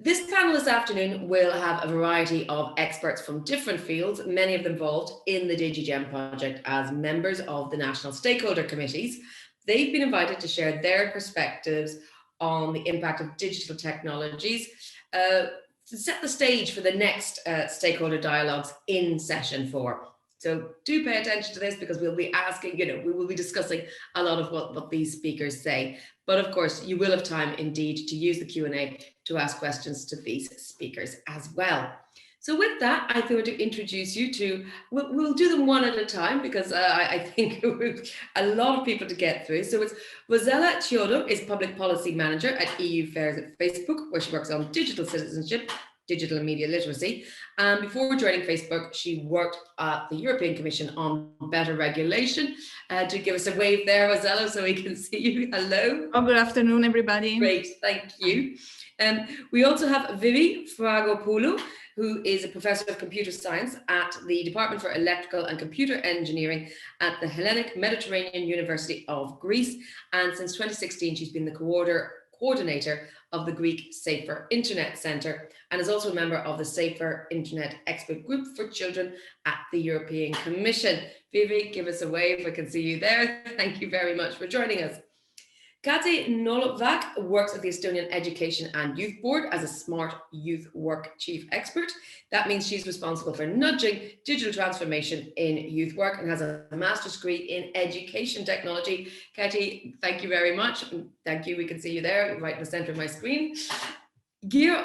This panel this afternoon will have a variety of experts from different fields, many of them involved in the DigiGen project as members of the national stakeholder committees. They've been invited to share their perspectives on the impact of digital technologies to set the stage for the next stakeholder dialogues in session 4. So do pay attention to this because we'll be asking, we will be discussing a lot of what these speakers say. But of course, you will have time indeed to use the Q&A to ask questions to these speakers as well. So with that, I'm going to introduce you to, we'll do them one at a time because I think a lot of people to get through. So it's Rossella Chiodo is Public Policy Manager at EU Affairs at Facebook, where she works on digital citizenship, digital and media literacy. And before joining Facebook, she worked at the European Commission on better regulation. To give us a wave there, Rossella, so we can see you. Hello. Oh, good afternoon, everybody. Great, thank you. We also have Vivi Fragopoulou, who is a professor of computer science at the Department for Electrical and Computer Engineering at the Hellenic Mediterranean University of Greece. And since 2016, she's been the coordinator of the Greek Safer Internet Centre and is also a member of the Safer Internet Expert Group for Children at the European Commission. Vivi, give us a wave. I can see you there. Thank you very much for joining us. Kati Nõlvak works at the Estonian Education and Youth Board as a Smart Youth Work Chief Expert. That means she's responsible for nudging digital transformation in youth work and has a master's degree in education technology. Kati, thank you very much. Thank you. We can see you there right in the center of my screen. Geir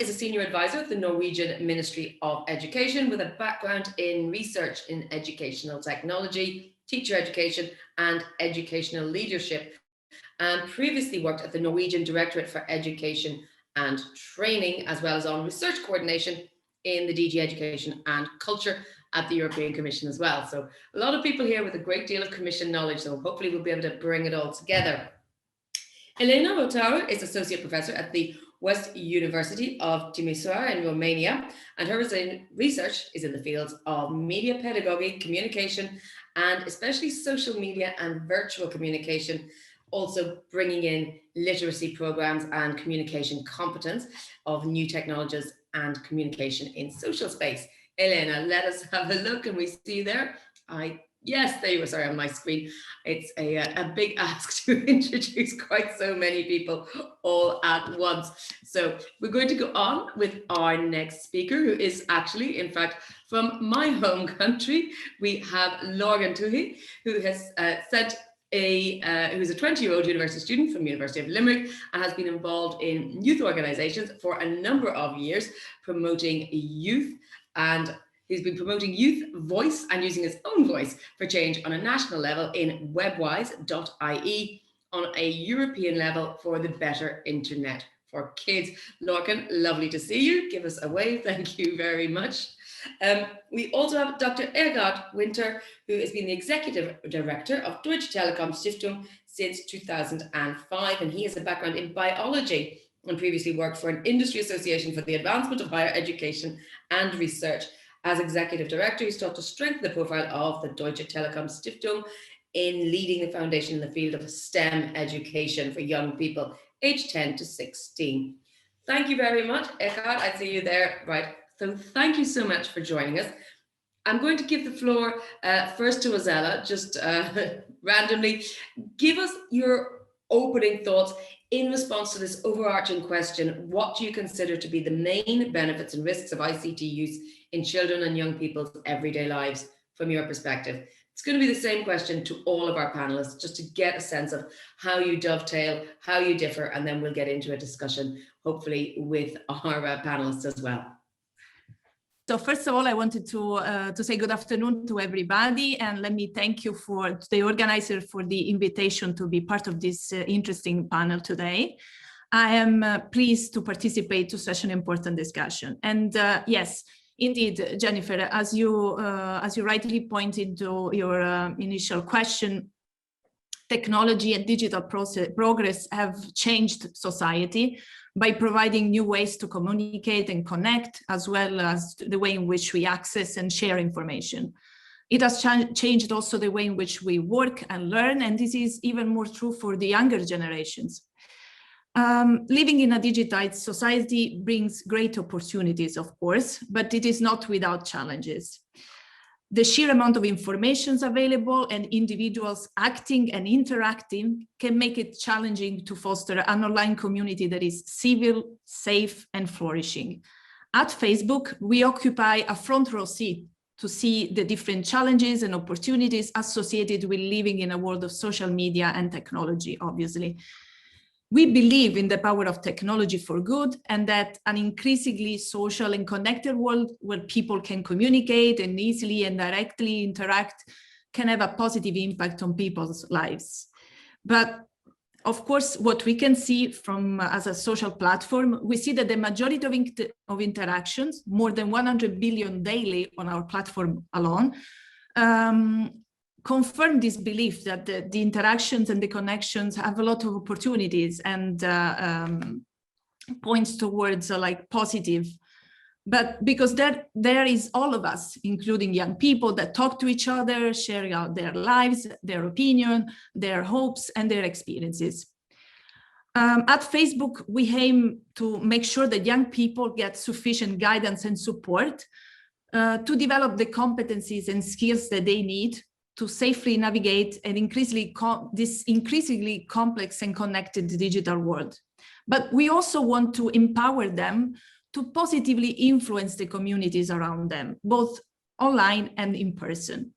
is a senior advisor at the Norwegian Ministry of Education with a background in research in educational technology, teacher education, and educational leadership, and previously worked at the Norwegian Directorate for Education and Training, as well as on research coordination in the DG Education and Culture at the European Commission as well. So a lot of people here with a great deal of Commission knowledge, so hopefully we'll be able to bring it all together. Ileana Rotaru is Associate Professor at the West University of Timisoara in Romania, and her research is in the fields of media pedagogy, communication, and especially social media and virtual communication, also bringing in literacy programs and communication competence of new technologies and communication in social space. Ileana, let us have a look. And we see you there. Yes, there you were. Sorry, on my screen. It's a big ask to introduce quite so many people all at once. So we're going to go on with our next speaker, who is actually, in fact, from my home country. We have Lorcan Tuohy, who has who's a 20-year-old university student from the University of Limerick and has been involved in youth organizations for a number of years, promoting youth, and he's been promoting youth voice and using his own voice for change on a national level in webwise.ie on a European level for the better internet for kids. Lorcan, lovely to see you. Give us a wave. Thank you very much. We also have Dr. Ekkehard Winter, who has been the Executive Director of Deutsche Telekom Stiftung since 2005, and he has a background in biology and previously worked for an industry association for the advancement of higher education and research. As Executive Director, he sought to strengthen the profile of the Deutsche Telekom Stiftung in leading the foundation in the field of STEM education for young people aged 10 to 16. Thank you very much, Ekkehard. I see you there, right. So thank you so much for joining us. I'm going to give the floor first to Rossella, just randomly. Give us your opening thoughts in response to this overarching question. What do you consider to be the main benefits and risks of ICT use in children and young people's everyday lives from your perspective? It's going to be the same question to all of our panelists, just to get a sense of how you dovetail, how you differ, and then we'll get into a discussion, hopefully with our panelists as well. So first of all, I wanted to say good afternoon to everybody, and let me thank you to the organizer for the invitation to be part of this interesting panel today. I am pleased to participate to such an important discussion. And yes, indeed, Jennifer, as you rightly pointed to your initial question, technology and digital progress have changed society by providing new ways to communicate and connect, as well as the way in which we access and share information. It has changed also the way in which we work and learn, and this is even more true for the younger generations. Living in a digitized society brings great opportunities, of course, but it is not without challenges. The sheer amount of information available and individuals acting and interacting can make it challenging to foster an online community that is civil, safe, and flourishing. At Facebook, we occupy a front row seat to see the different challenges and opportunities associated with living in a world of social media and technology, obviously. We believe in the power of technology for good, and that an increasingly social and connected world where people can communicate and easily and directly interact can have a positive impact on people's lives. But of course, what we can see from as a social platform, we see that the majority of interactions, more than 100 billion daily on our platform alone, confirm this belief that the interactions and the connections have a lot of opportunities and points towards like positive. But because there is all of us, including young people, that talk to each other, sharing out their lives, their opinion, their hopes, and their experiences. At Facebook, we aim to make sure that young people get sufficient guidance and support to develop the competencies and skills that they need to safely navigate an this increasingly complex and connected digital world. But we also want to empower them to positively influence the communities around them, both online and in person.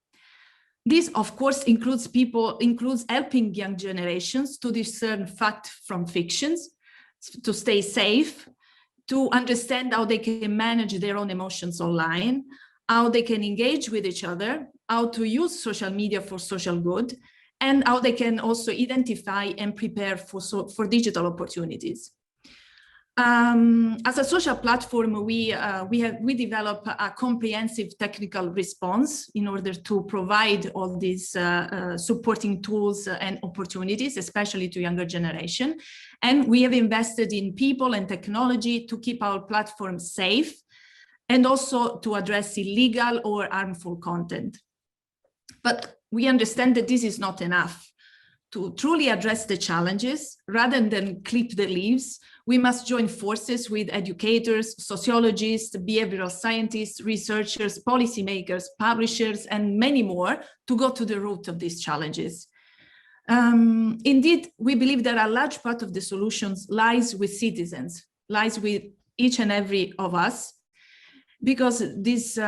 This, of course, includes helping young generations to discern fact from fictions, to stay safe, to understand how they can manage their own emotions online, how they can engage with each other, how to use social media for social good, and how they can also identify and prepare for digital opportunities. As a social platform, we develop a comprehensive technical response in order to provide all these supporting tools and opportunities, especially to younger generation. And we have invested in people and technology to keep our platform safe and also to address illegal or harmful content. But we understand that this is not enough. To truly address the challenges, rather than clip the leaves, we must join forces with educators, sociologists, behavioral scientists, researchers, policymakers, publishers, and many more to go to the root of these challenges. Indeed, we believe that a large part of the solutions lies with citizens, lies with each and every of us, because this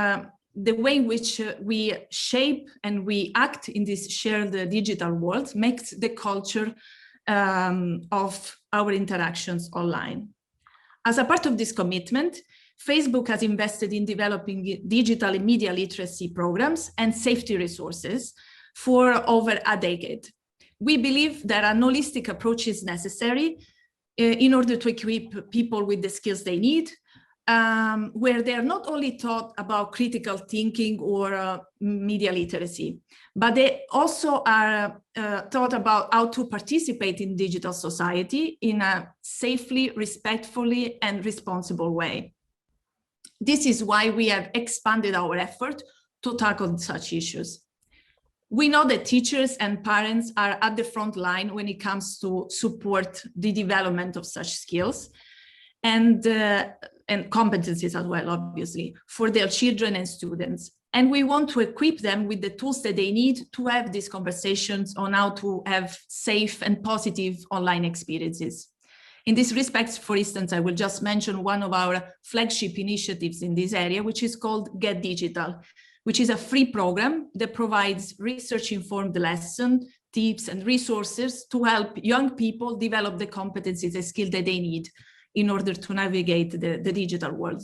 the way in which we shape and we act in this shared digital world makes the culture of our interactions online. As a part of this commitment, Facebook has invested in developing digital and media literacy programs and safety resources for over a decade. We believe that a holistic approach is necessary in order to equip people with the skills they need, where they are not only taught about critical thinking or media literacy, but they also are taught about how to participate in digital society in a safely, respectfully, and responsible way. This is why we have expanded our effort to tackle such issues. We know that teachers and parents are at the front line when it comes to support the development of such skills and competencies as well, obviously, for their children and students. And we want to equip them with the tools that they need to have these conversations on how to have safe and positive online experiences. In this respect, for instance, I will just mention one of our flagship initiatives in this area, which is called Get Digital, which is a free program that provides research-informed lessons, tips, and resources to help young people develop the competencies and skills that they need in order to navigate the digital world.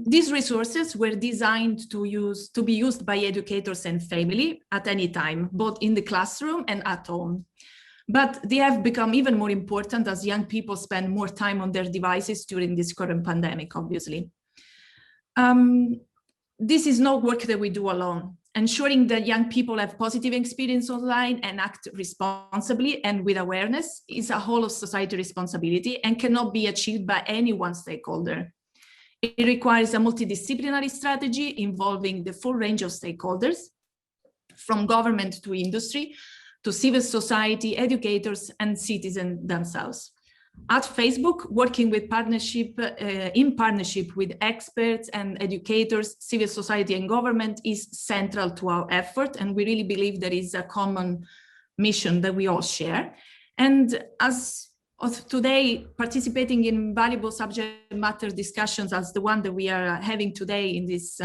These resources were designed to be used by educators and family at any time, both in the classroom and at home. But they have become even more important as young people spend more time on their devices during this current pandemic, obviously. This is no work that we do alone. Ensuring that young people have positive experience online and act responsibly and with awareness is a whole of society responsibility and cannot be achieved by any one stakeholder. It requires a multidisciplinary strategy involving the full range of stakeholders, from government to industry, to civil society, educators, and citizens themselves. At Facebook, working with in partnership with experts and educators, civil society and government is central to our effort, and we really believe there is a common mission that we all share. And as of today, participating in valuable subject matter discussions as the one that we are having today in this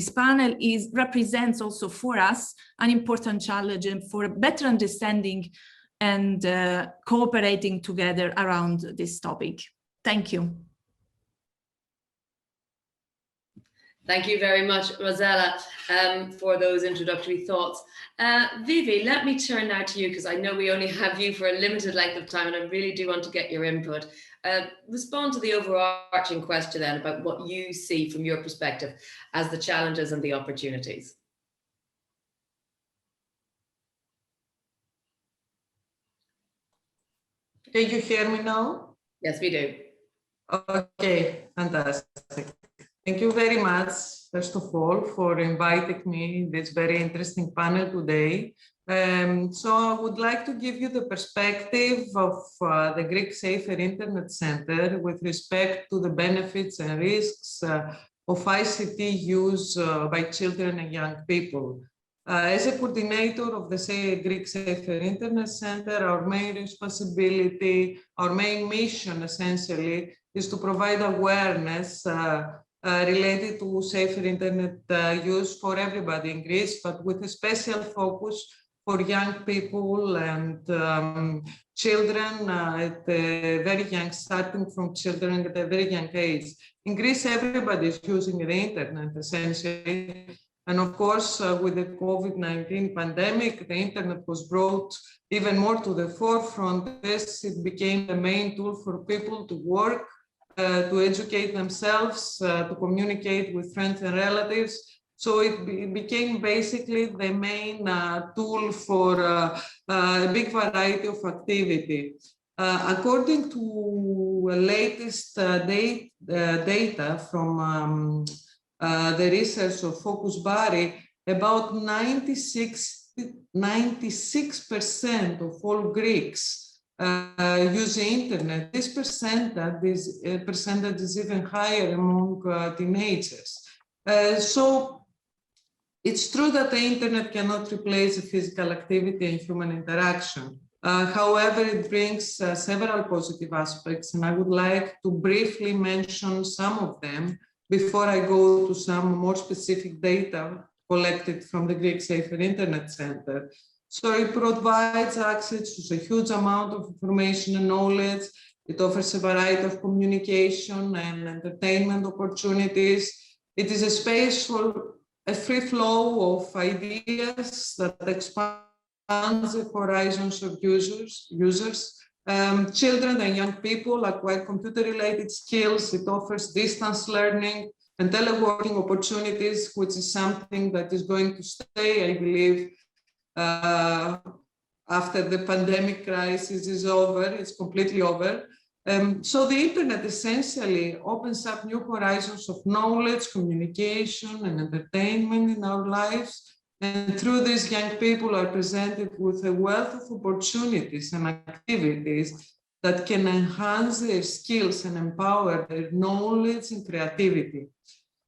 panel represents also for us an important challenge and for better understanding and cooperating together around this topic. Thank you. Thank you very much, Rossella, for those introductory thoughts. Vivi, let me turn now to you, because I know we only have you for a limited length of time, and I really do want to get your input. Respond to the overarching question then about what you see from your perspective as the challenges and the opportunities. Can you hear me now? Yes, we do. Okay, fantastic. Thank you very much, first of all, for inviting me in this very interesting panel today. So I would like to give you the perspective of the Greek Safer Internet Center with respect to the benefits and risks of ICT use by children and young people. As a coordinator of the Greek Safer Internet Center, our main responsibility, our main mission essentially, is to provide awareness related to safer internet use for everybody in Greece, but with a special focus for young people and children at a very young, starting from children at a very young age. In Greece, everybody is using the internet essentially. And of course, with the COVID-19 pandemic, the internet was brought even more to the forefront. This, it became the main tool for people to work, to educate themselves, to communicate with friends and relatives. So it became basically the main tool for a big variety of activity. According to latest data from the research of Focus Bari, about 96% of all Greeks use the internet. This percentage is even higher among teenagers. So it's true that the internet cannot replace physical activity and human interaction. However, it brings several positive aspects, and I would like to briefly mention some of them before I go to some more specific data collected from the Greek Safer Internet Center. So it provides access to a huge amount of information and knowledge. It offers a variety of communication and entertainment opportunities. It is a space for a free flow of ideas that expands the horizons of users. Children and young people acquire computer-related skills. It offers distance learning and teleworking opportunities, which is something that is going to stay, I believe, after the pandemic crisis is over. It's completely over. So the internet essentially opens up new horizons of knowledge, communication, and entertainment in our lives. And through this, young people are presented with a wealth of opportunities and activities that can enhance their skills and empower their knowledge and creativity.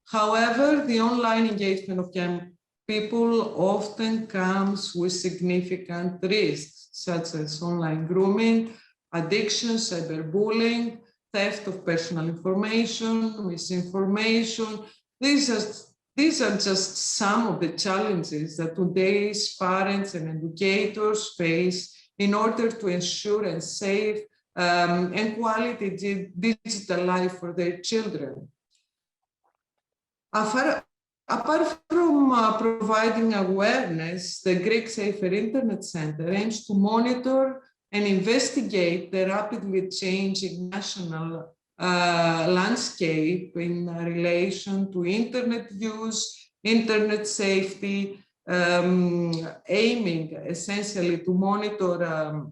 However, the online engagement of young people often comes with significant risks, such as online grooming, addiction, cyberbullying, theft of personal information, misinformation. These are just some of the challenges that today's parents and educators face in order to ensure a safe and quality digital life for their children. Apart from providing awareness, the Greek Safer Internet Center aims to monitor and investigate the rapidly changing national landscape in relation to internet use, internet safety, aiming essentially to monitor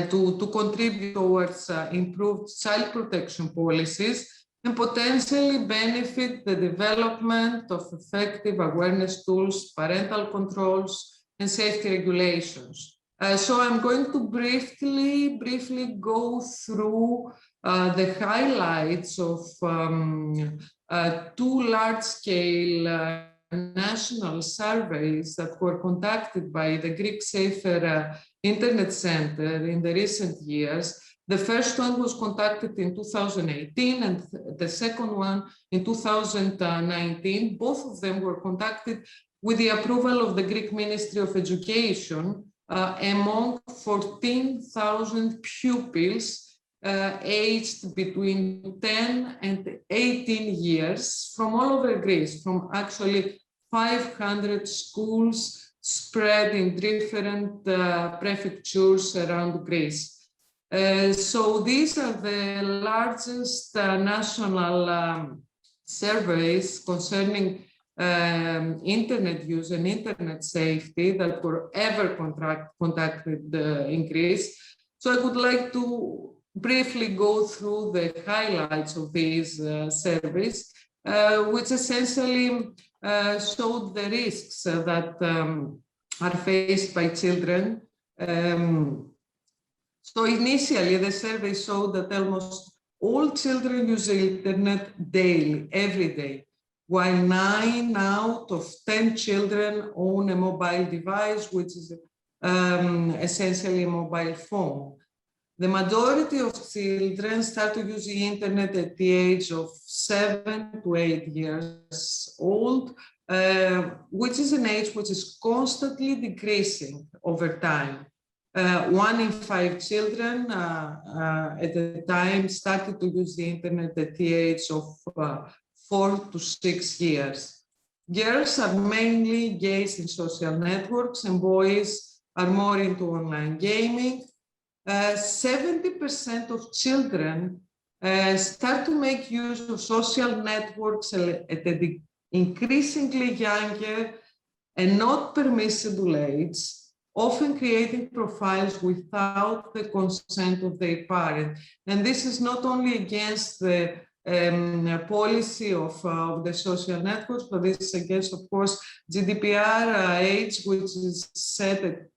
to contribute towards improved child protection policies and potentially benefit the development of effective awareness tools, parental controls, and safety regulations. So I'm going to briefly go through the highlights of two large-scale national surveys that were conducted by the Greek Safer Internet Center in the recent years. The first one was conducted in 2018 and the second one in 2019. Both of them were conducted with the approval of the Greek Ministry of Education among 14,000 pupils aged between 10 and 18 years from all over Greece, from actually 500 schools spread in different prefectures around Greece. So these are the largest national surveys concerning internet use and internet safety that were ever conducted in Greece. So I would like to briefly go through the highlights of these surveys, which essentially showed the risks that are faced by children. So initially, the survey showed that almost all children use the internet daily, every day, while 9 out of 10 children own a mobile device, which is essentially a mobile phone. The majority of children start to use the internet at the age of 7 to 8 years old, which is an age which is constantly decreasing over time. 1 in 5 children at the time started to use the internet at the age of 4 to 6 years. Girls are mainly engaged in social networks and boys are more into online gaming. 70% of children start to make use of social networks at an increasingly younger and not permissible age, often creating profiles without the consent of their parent. And this is not only against the policy of the social networks, but this is against, of course, GDPR age, which is set at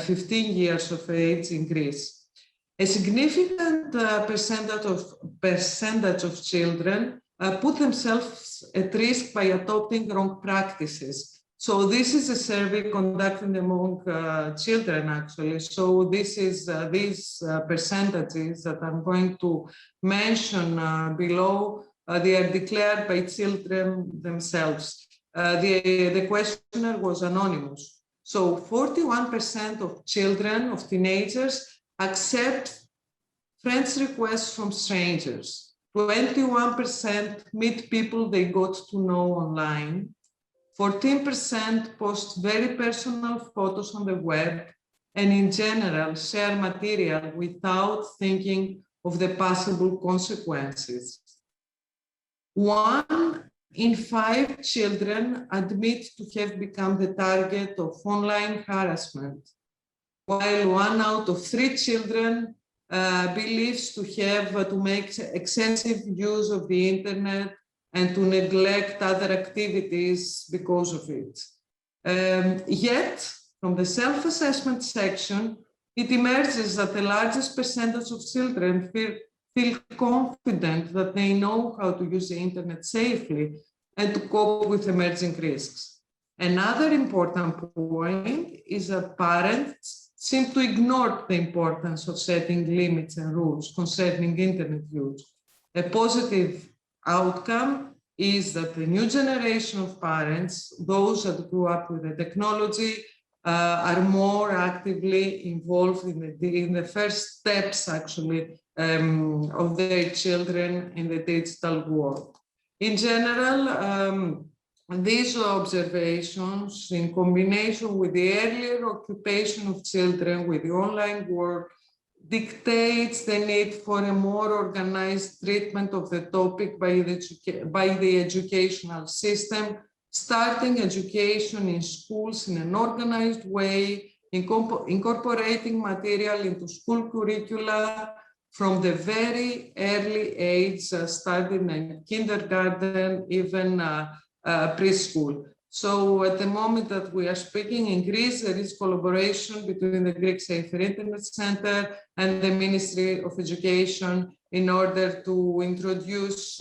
15 years of age in Greece. A significant percentage of children put themselves at risk by adopting wrong practices. So this is a survey conducted among children, actually. So this is these percentages that I'm going to mention below. They are declared by children themselves. The questionnaire was anonymous. So 41% of children, of teenagers, accept friends requests from strangers. 21% meet people they got to know online. 14% post very personal photos on the web, and in general share material without thinking of the possible consequences. 1 in 5 children admit to have become the target of online harassment, while 1 out of 3 children believes to have to make excessive use of the internet and to neglect other activities because of it. Yet, from the self-assessment section, it emerges that the largest percentage of children feel confident that they know how to use the internet safely and to cope with emerging risks. Another important point is that parents seem to ignore the importance of setting limits and rules concerning internet use. A positive outcome is that the new generation of parents, those that grew up with the technology, are more actively involved in the first steps, actually, of their children in the digital world. In general, these observations, in combination with the earlier occupation of children with the online world, dictates the need for a more organized treatment of the topic by the educational system, starting education in schools in an organized way, incorporating material into school curricula from the very early age, starting in kindergarten, even preschool. So at the moment that we are speaking in Greece, there is collaboration between the Greek Safer Internet Center and the Ministry of Education in order to introduce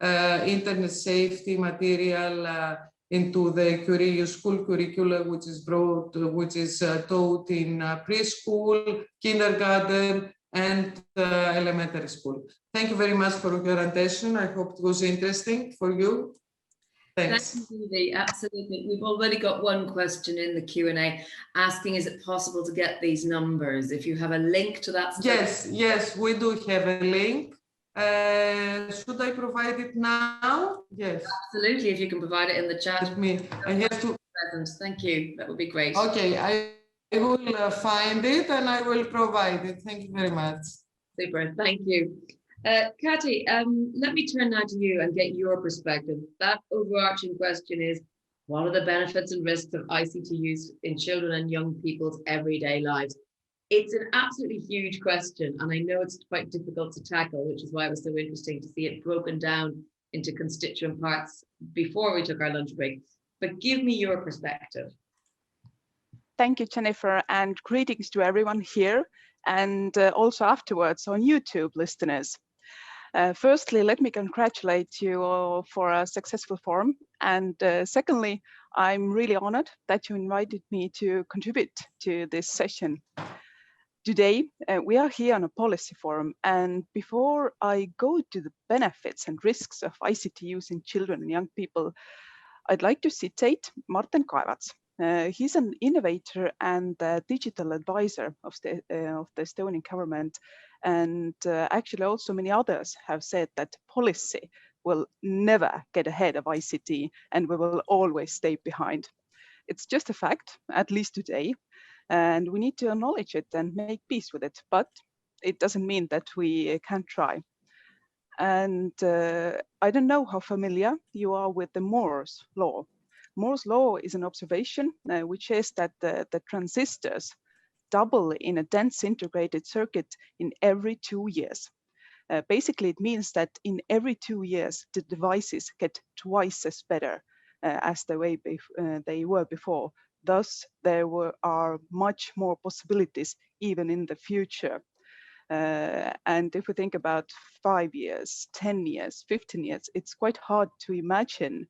internet safety material into the school curricula, which is taught in preschool, kindergarten, and elementary school. Thank you very much for your attention. I hope it was interesting for you. Thanks. Thank you, Vivi. Absolutely. We've already got one question in the Q&A asking, is it possible to get these numbers? If you have a link to that study. Yes, we do have a link. Should I provide it now? Yes. Absolutely, if you can provide it in the chat. I have to. Thank you. That would be great. Okay, I will find it and I will provide it. Thank you very much. Super, thank you. Kati, let me turn now to you and get your perspective. That overarching question is, what are the benefits and risks of ICT use in children and young people's everyday lives? It's an absolutely huge question, and I know it's quite difficult to tackle, which is why it was so interesting to see it broken down into constituent parts before we took our lunch break. But give me your perspective. Thank you, Jennifer, and greetings to everyone here and also afterwards on YouTube listeners. Firstly, let me congratulate you for a successful forum. And secondly, I'm really honored that you invited me to contribute to this session. Today, we are here on a policy forum. And before I go to the benefits and risks of ICT use in children and young people, I'd like to citate Martin Kaevats. He's an innovator and digital advisor of the Estonian government. And actually also many others have said that policy will never get ahead of ICT and we will always stay behind. It's just a fact, at least today, and we need to acknowledge it and make peace with it, but it doesn't mean that we can't try. And I don't know how familiar you are with the Moore's law. Moore's law is an observation which says that the transistors double in a dense integrated circuit in every 2 years. Basically, it means that in every 2 years, the devices get twice as better as they were before. Thus, there are much more possibilities even in the future. And if we think about 5 years, 10 years, 15 years, it's quite hard to imagine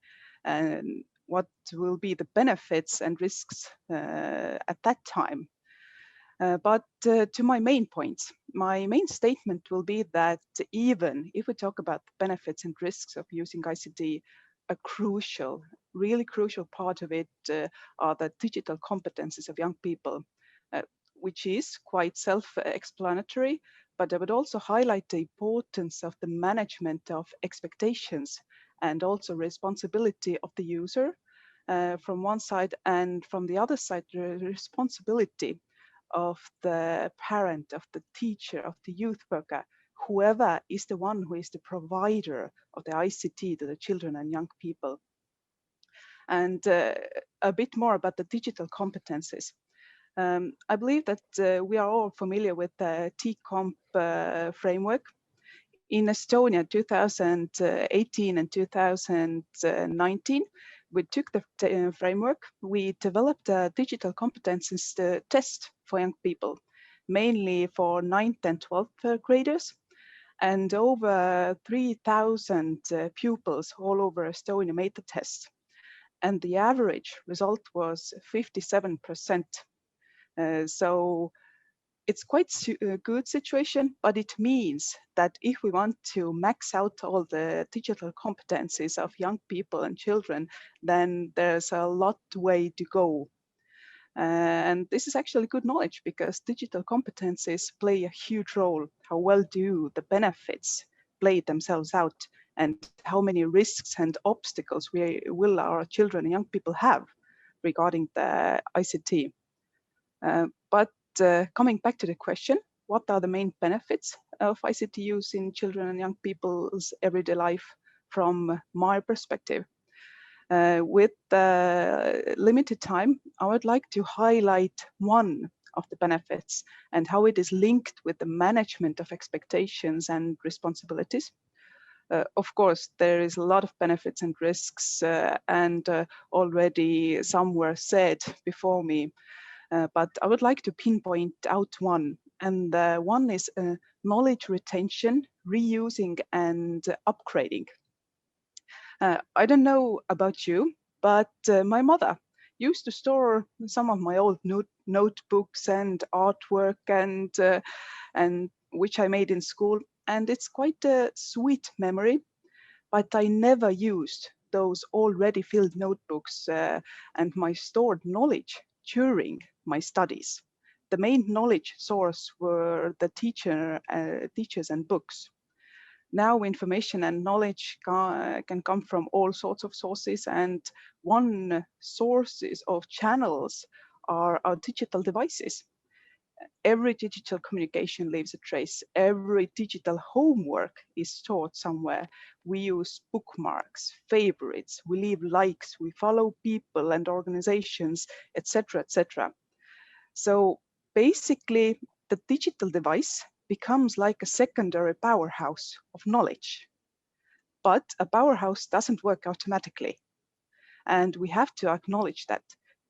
what will be the benefits and risks at that time. But to my main points, my main statement will be that even if we talk about the benefits and risks of using ICT, a crucial, really crucial part of it are the digital competences of young people, which is quite self-explanatory, but I would also highlight the importance of the management of expectations and also responsibility of the user from one side, and from the other side, the responsibility of the parent, of the teacher, of the youth worker, whoever is the one who is the provider of the ICT to the children and young people. And a bit more about the digital competences. I believe that we are all familiar with the TComp framework. In Estonia, 2018 and 2019, we took the framework. We developed a digital competences test for young people, mainly for 9th and 12th graders. And over 3,000 pupils all over Estonia made the test. And the average result was 57%. So it's quite a good situation, but it means that if we want to max out all the digital competencies of young people and children, then there's a lot way to go. And this is actually good knowledge because digital competencies play a huge role. How well do the benefits play themselves out, and how many risks and obstacles will our children and young people have regarding the ICT. But coming back to the question, what are the main benefits of ICT use in children and young people's everyday life from my perspective? With limited time, I would like to highlight one of the benefits and how it is linked with the management of expectations and responsibilities. Of course, there is a lot of benefits and risks, and already some were said before me, but I would like to pinpoint out one, and one is knowledge retention, reusing, and upgrading. I don't know about you, but my mother used to store some of my old notebooks and artwork and which I made in school, and it's quite a sweet memory, but I never used those already filled notebooks and my stored knowledge during my studies. The main knowledge source were the teachers and books. Now information and knowledge can come from all sorts of sources, and one sources of channels are our digital devices. Every digital communication leaves a trace. Every digital homework is stored somewhere. We use bookmarks, favorites, we leave likes, we follow people and organizations, etc., etc. So basically, the digital device becomes like a secondary powerhouse of knowledge. But a powerhouse doesn't work automatically. And we have to acknowledge that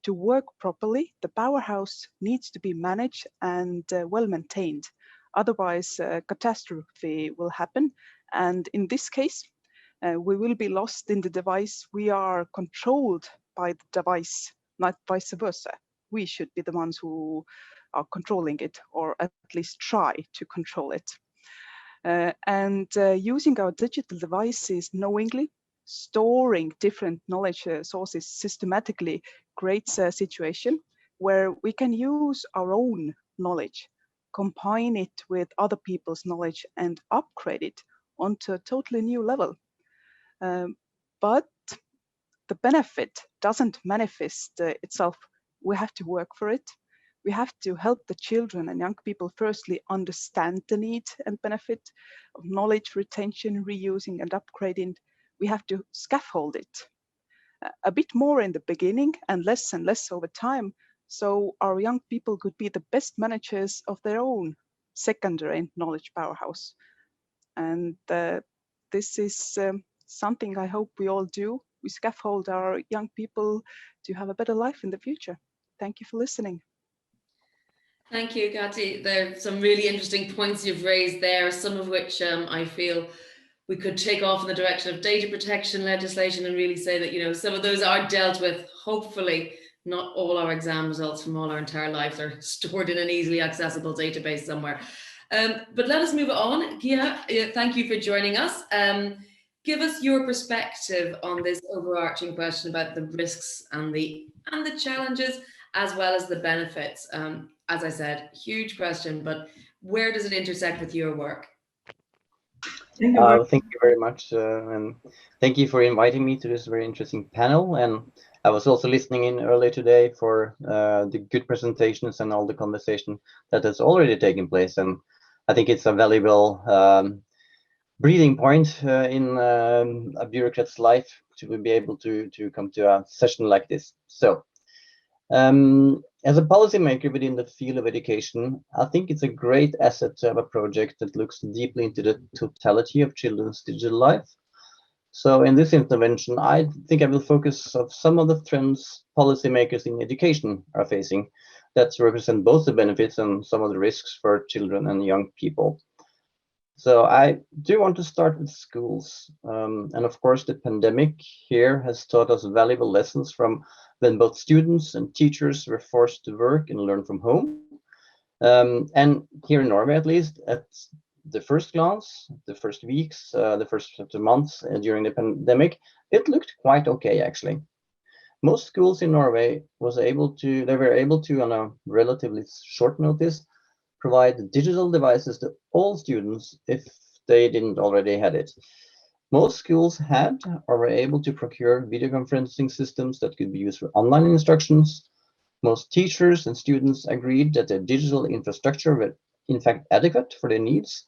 to work properly, the powerhouse needs to be managed and well maintained. Otherwise, catastrophe will happen. And in this case, we will be lost in the device. We are controlled by the device, not vice versa. We should be the ones who are controlling it, or at least try to control it. Using our digital devices knowingly, storing different knowledge sources systematically creates a situation where we can use our own knowledge, combine it with other people's knowledge, and upgrade it onto a totally new level. But the benefit doesn't manifest itself. We have to work for it. We have to help the children and young people firstly understand the need and benefit of knowledge retention, reusing, and upgrading. We have to scaffold it a bit more in the beginning and less over time, so our young people could be the best managers of their own secondary knowledge powerhouse. And this is something I hope we all do. We scaffold our young people to have a better life in the future. Thank you for listening. Thank you, Kati. There are some really interesting points you've raised there, some of which I feel we could take off in the direction of data protection legislation and really say that, you know, some of those are dealt with. Hopefully, not all our exam results from all our entire lives are stored in an easily accessible database somewhere. But let us move on. Geir, thank you for joining us. Give us your perspective on this overarching question about the risks and the challenges, as well as the benefits. As I said, huge question, but where does it intersect with your work? Thank you very much, and thank you for inviting me to this very interesting panel. And I was also listening in earlier today for the good presentations and all the conversation that has already taken place. And I think it's a valuable breathing point in a bureaucrat's life to be able to come to a session like this. So, as a policymaker within the field of education, I think it's a great asset to have a project that looks deeply into the totality of children's digital life. So in this intervention, I think I will focus on some of the trends policymakers in education are facing that represent both the benefits and some of the risks for children and young people. So I do want to start with schools. And of course, the pandemic here has taught us valuable lessons from when both students and teachers were forced to work and learn from home. And here in Norway, at least, at the first glance, the first weeks, the first months during the pandemic, it looked quite okay, actually. Most schools in Norway were able to, on a relatively short notice, provide digital devices to all students if they didn't already had it. Most schools had or were able to procure video conferencing systems that could be used for online instructions. Most teachers and students agreed that the digital infrastructure was in fact adequate for their needs,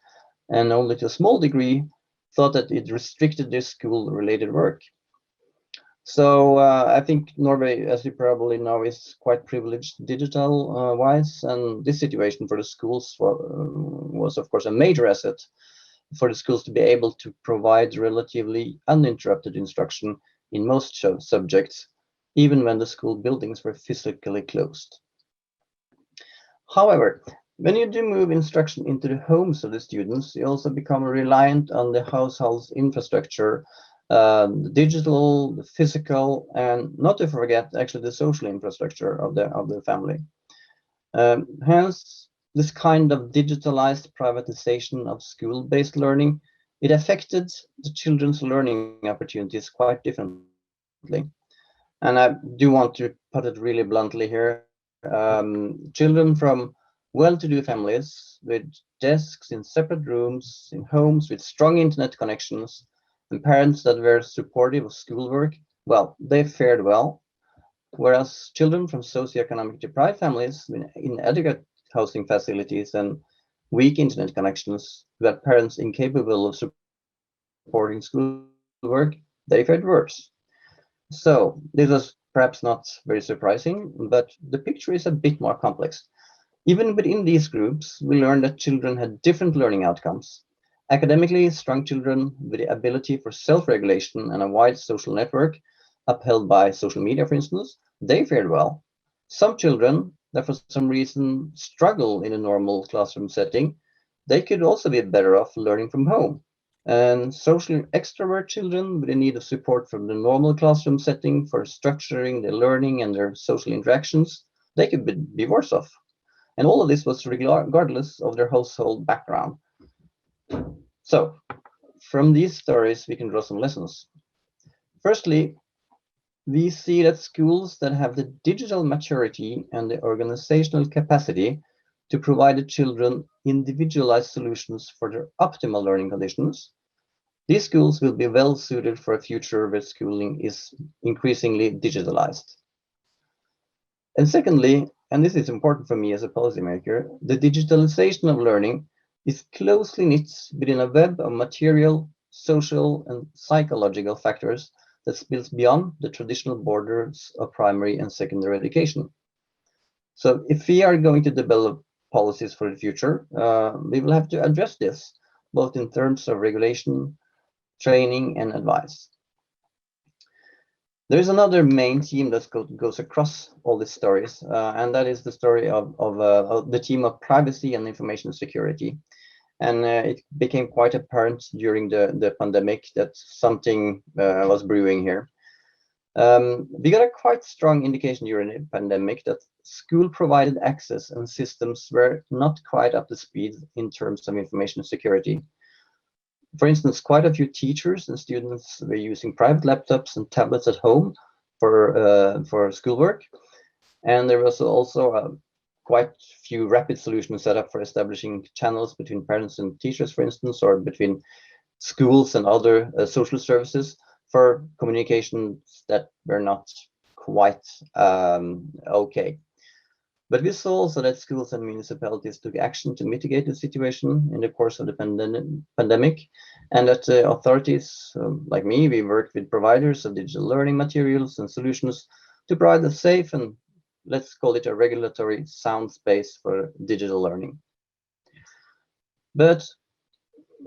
and only to a small degree thought that it restricted their school-related work. So I think Norway, as you probably know, is quite privileged digital-wise, and this situation for the schools was of course a major asset for the schools to be able to provide relatively uninterrupted instruction in most subjects, even when the school buildings were physically closed. However, when you do move instruction into the homes of the students, you also become reliant on the household's infrastructure, the digital, the physical, and not to forget actually the social infrastructure of the family. Hence, this kind of digitalized privatization of school-based learning, it affected the children's learning opportunities quite differently. And I do want to put it really bluntly here. Children from well-to-do families with desks in separate rooms, in homes with strong internet connections, and parents that were supportive of schoolwork, well, they fared well. Whereas children from socioeconomically deprived families with inadequate housing facilities and weak internet connections, who had parents incapable of supporting schoolwork, they fared worse. So this was perhaps not very surprising, but the picture is a bit more complex. Even within these groups, we learned that children had different learning outcomes. Academically strong children with the ability for self-regulation and a wide social network, upheld by social media, for instance, they fared well. Some children that for some reason struggle in a normal classroom setting, they could also be better off learning from home. And socially extrovert children with a need of support from the normal classroom setting for structuring their learning and their social interactions, they could be worse off. And all of this was regardless of their household background. So, from these stories, we can draw some lessons. Firstly, we see that schools that have the digital maturity and the organizational capacity to provide the children individualized solutions for their optimal learning conditions, these schools will be well suited for a future where schooling is increasingly digitalized. And secondly, and this is important for me as a policymaker, the digitalization of learning is closely knit within a web of material, social, and psychological factors that spills beyond the traditional borders of primary and secondary education. So if we are going to develop policies for the future, we will have to address this, both in terms of regulation, training, and advice. There is another main theme that goes across all these stories, and that is the story of the theme of privacy and information security. And it became quite apparent during the pandemic that something was brewing here. We got a quite strong indication during the pandemic that school-provided access and systems were not quite up to speed in terms of information security. For instance, quite a few teachers and students were using private laptops and tablets at home for schoolwork. And there was also quite few rapid solutions set up for establishing channels between parents and teachers, for instance, or between schools and other social services for communications that were not quite okay. But we saw also that schools and municipalities took action to mitigate the situation in the course of the pandemic, and that authorities like me, we worked with providers of digital learning materials and solutions to provide a safe and, let's call it, a regulatory sound space for digital learning. But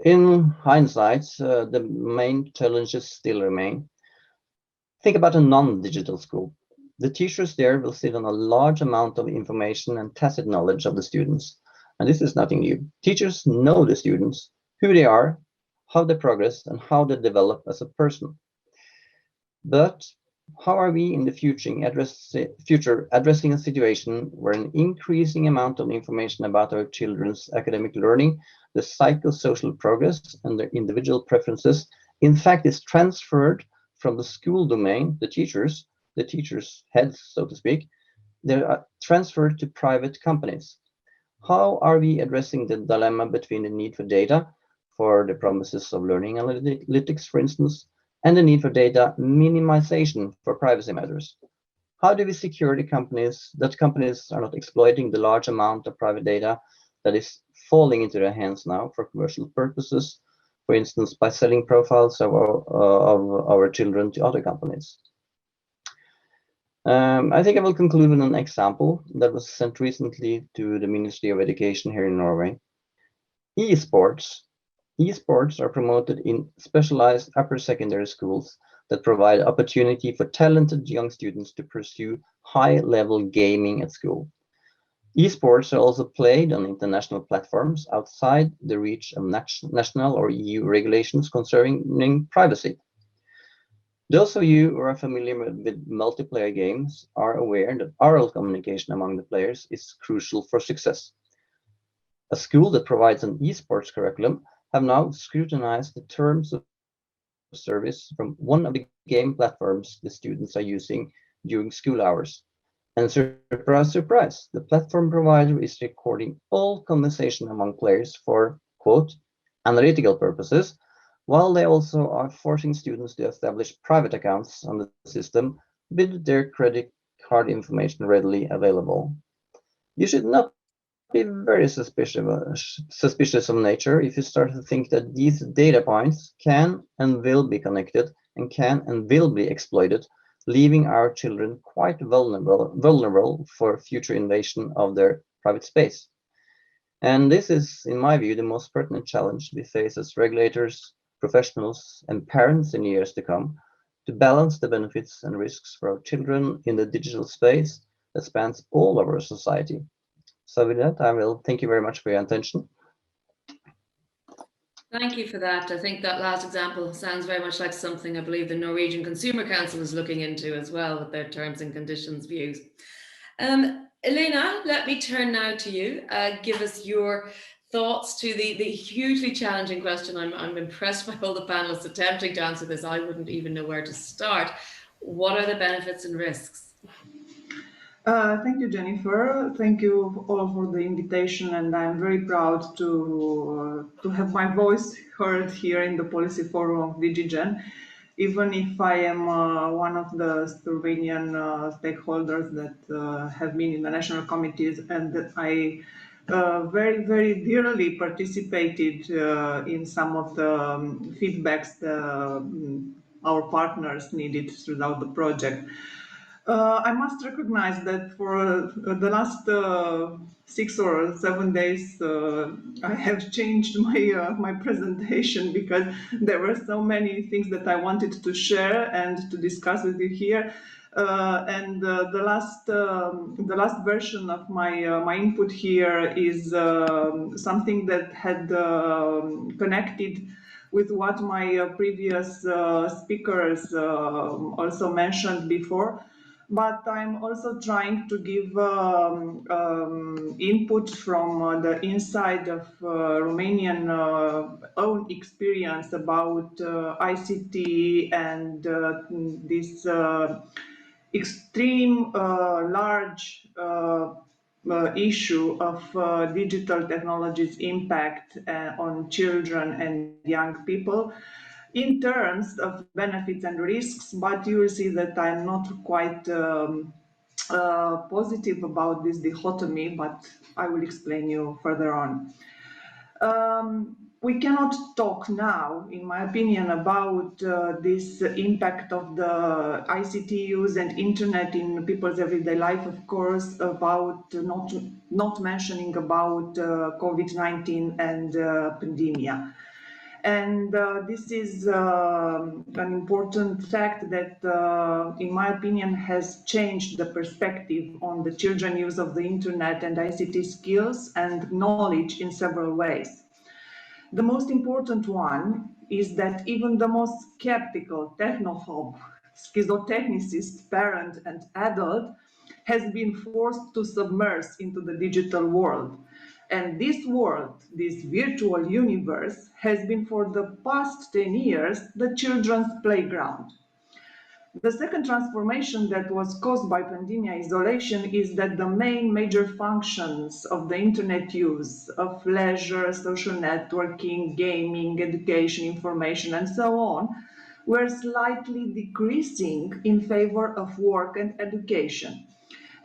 in hindsight, the main challenges still remain. Think about a non-digital school. The teachers there will sit on a large amount of information and tacit knowledge of the students. And this is nothing new. Teachers know the students, who they are, how they progress, and how they develop as a person. But how are we in the future addressing a situation where an increasing amount of information about our children's academic learning, the psychosocial progress, and their individual preferences, in fact, is transferred from the school domain, the teachers' heads, so to speak, they are transferred to private companies? How are we addressing the dilemma between the need for data for the promises of learning analytics, for instance, and the need for data minimization for privacy matters? How do we secure that companies are not exploiting the large amount of private data that is falling into their hands now for commercial purposes, for instance, by selling profiles of our children to other companies? I think I will conclude with an example that was sent recently to the Ministry of Education here in Norway. Esports Esports are promoted in specialized upper secondary schools that provide opportunity for talented young students to pursue high-level gaming at school. Esports are also played on international platforms outside the reach of national or EU regulations concerning privacy. Those of you who are familiar with multiplayer games are aware that oral communication among the players is crucial for success. A school that provides an esports curriculum have now scrutinized the terms of service from one of the game platforms the students are using during school hours. And surprise, surprise, the platform provider is recording all conversation among players for, quote, analytical purposes, while they also are forcing students to establish private accounts on the system with their credit card information readily available. You should not be very suspicious of nature if you start to think that these data points can and will be connected and can and will be exploited, leaving our children quite vulnerable for future invasion of their private space. And this is, in my view, the most pertinent challenge we face as regulators, professionals, and parents in years to come, to balance the benefits and risks for our children in the digital space that spans all of our society. So with that, I will thank you very much for your attention. Thank you for that. I think that last example sounds very much like something I believe the Norwegian Consumer Council is looking into as well with their terms and conditions views. Ileana, let me turn now to you. Give us your thoughts to the hugely challenging question. I'm impressed by all the panelists attempting to answer this. I wouldn't even know where to start. What are the benefits and risks? Thank you, Jennifer. Thank you all for the invitation, and I'm very proud to have my voice heard here in the policy forum of DigiGen, even if I am one of the Slovenian stakeholders that have been in the national committees, and that I very, very dearly participated in some of the feedbacks our partners needed throughout the project. I must recognize that for the last 6 or 7 days, I have changed my presentation because there were so many things that I wanted to share and to discuss with you here. And the last version of my input here is something that had connected with what my previous speakers also mentioned before. But I'm also trying to give input from the inside of Romanian own experience about ICT and this extreme large issue of digital technologies' impact on children and young people in terms of benefits and risks, but you will see that I'm not quite positive about this dichotomy, but I will explain you further on. We cannot talk now, in my opinion, about this impact of the ICT use and internet in people's everyday life, of course, about not mentioning about COVID-19 and pandemia. And this is an important fact that, in my opinion, has changed the perspective on the children's use of the internet and ICT skills and knowledge in several ways. The most important one is that even the most skeptical technophobe, schizotechnicist, parent and adult has been forced to submerge into the digital world. And this world, this virtual universe, has been for the past 10 years the children's playground. The second transformation that was caused by pandemic isolation is that the main major functions of the internet use, of leisure, social networking, gaming, education, information, and so on, were slightly decreasing in favor of work and education.